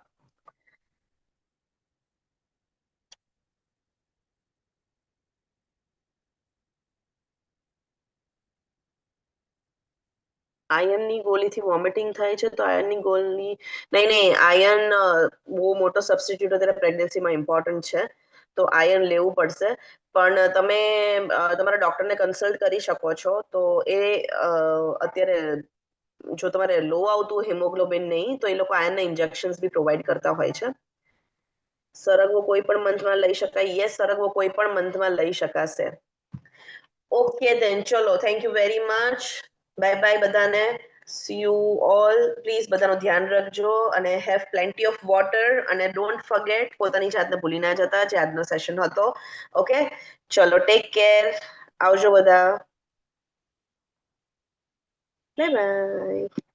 આયર્નની ગોળીથી વોમિટિંગ થાય છે તો આયર્નની ગોળી નહીં, આયર્ન બહુ મોટો સબસ્ટિટ્યુટ અત્યારે પ્રેગ્નન્સીમાં ઇમ્પોર્ટન્ટ છે તો આયર્ન લેવું પડશે. પણ તમે તમારા ડોક્ટરને કન્સલ્ટ કરી શકો છો. તો એ અત્યારે જો તમારે લો આવતું હિમોગ્લોબિન નહીં તો એ લોકો આયર્નના ઇન્જેક્શન્સ બી પ્રોવાઈડ કરતા હોય છે. સરગવો કોઈ પણ મંથમાં લઈ શકાય. યસ, સરગવો કોઈ પણ મંથમાં લઈ શકાશે. ઓકે દેન, ચલો, thank you very much. Bye bye બધાને. See you all. પ્લીઝ બધાનું ધ્યાન રાખજો અને હેવ પ્લેન્ટી ઓફ વોટર અને ડોન્ટ ફર્ગેટ પોતાની જાતને ભૂલી ના જતા જે આજનો સેશન હતો. ઓકે, ચલો, ટેક કેર. આવજો બધા. Bye bye.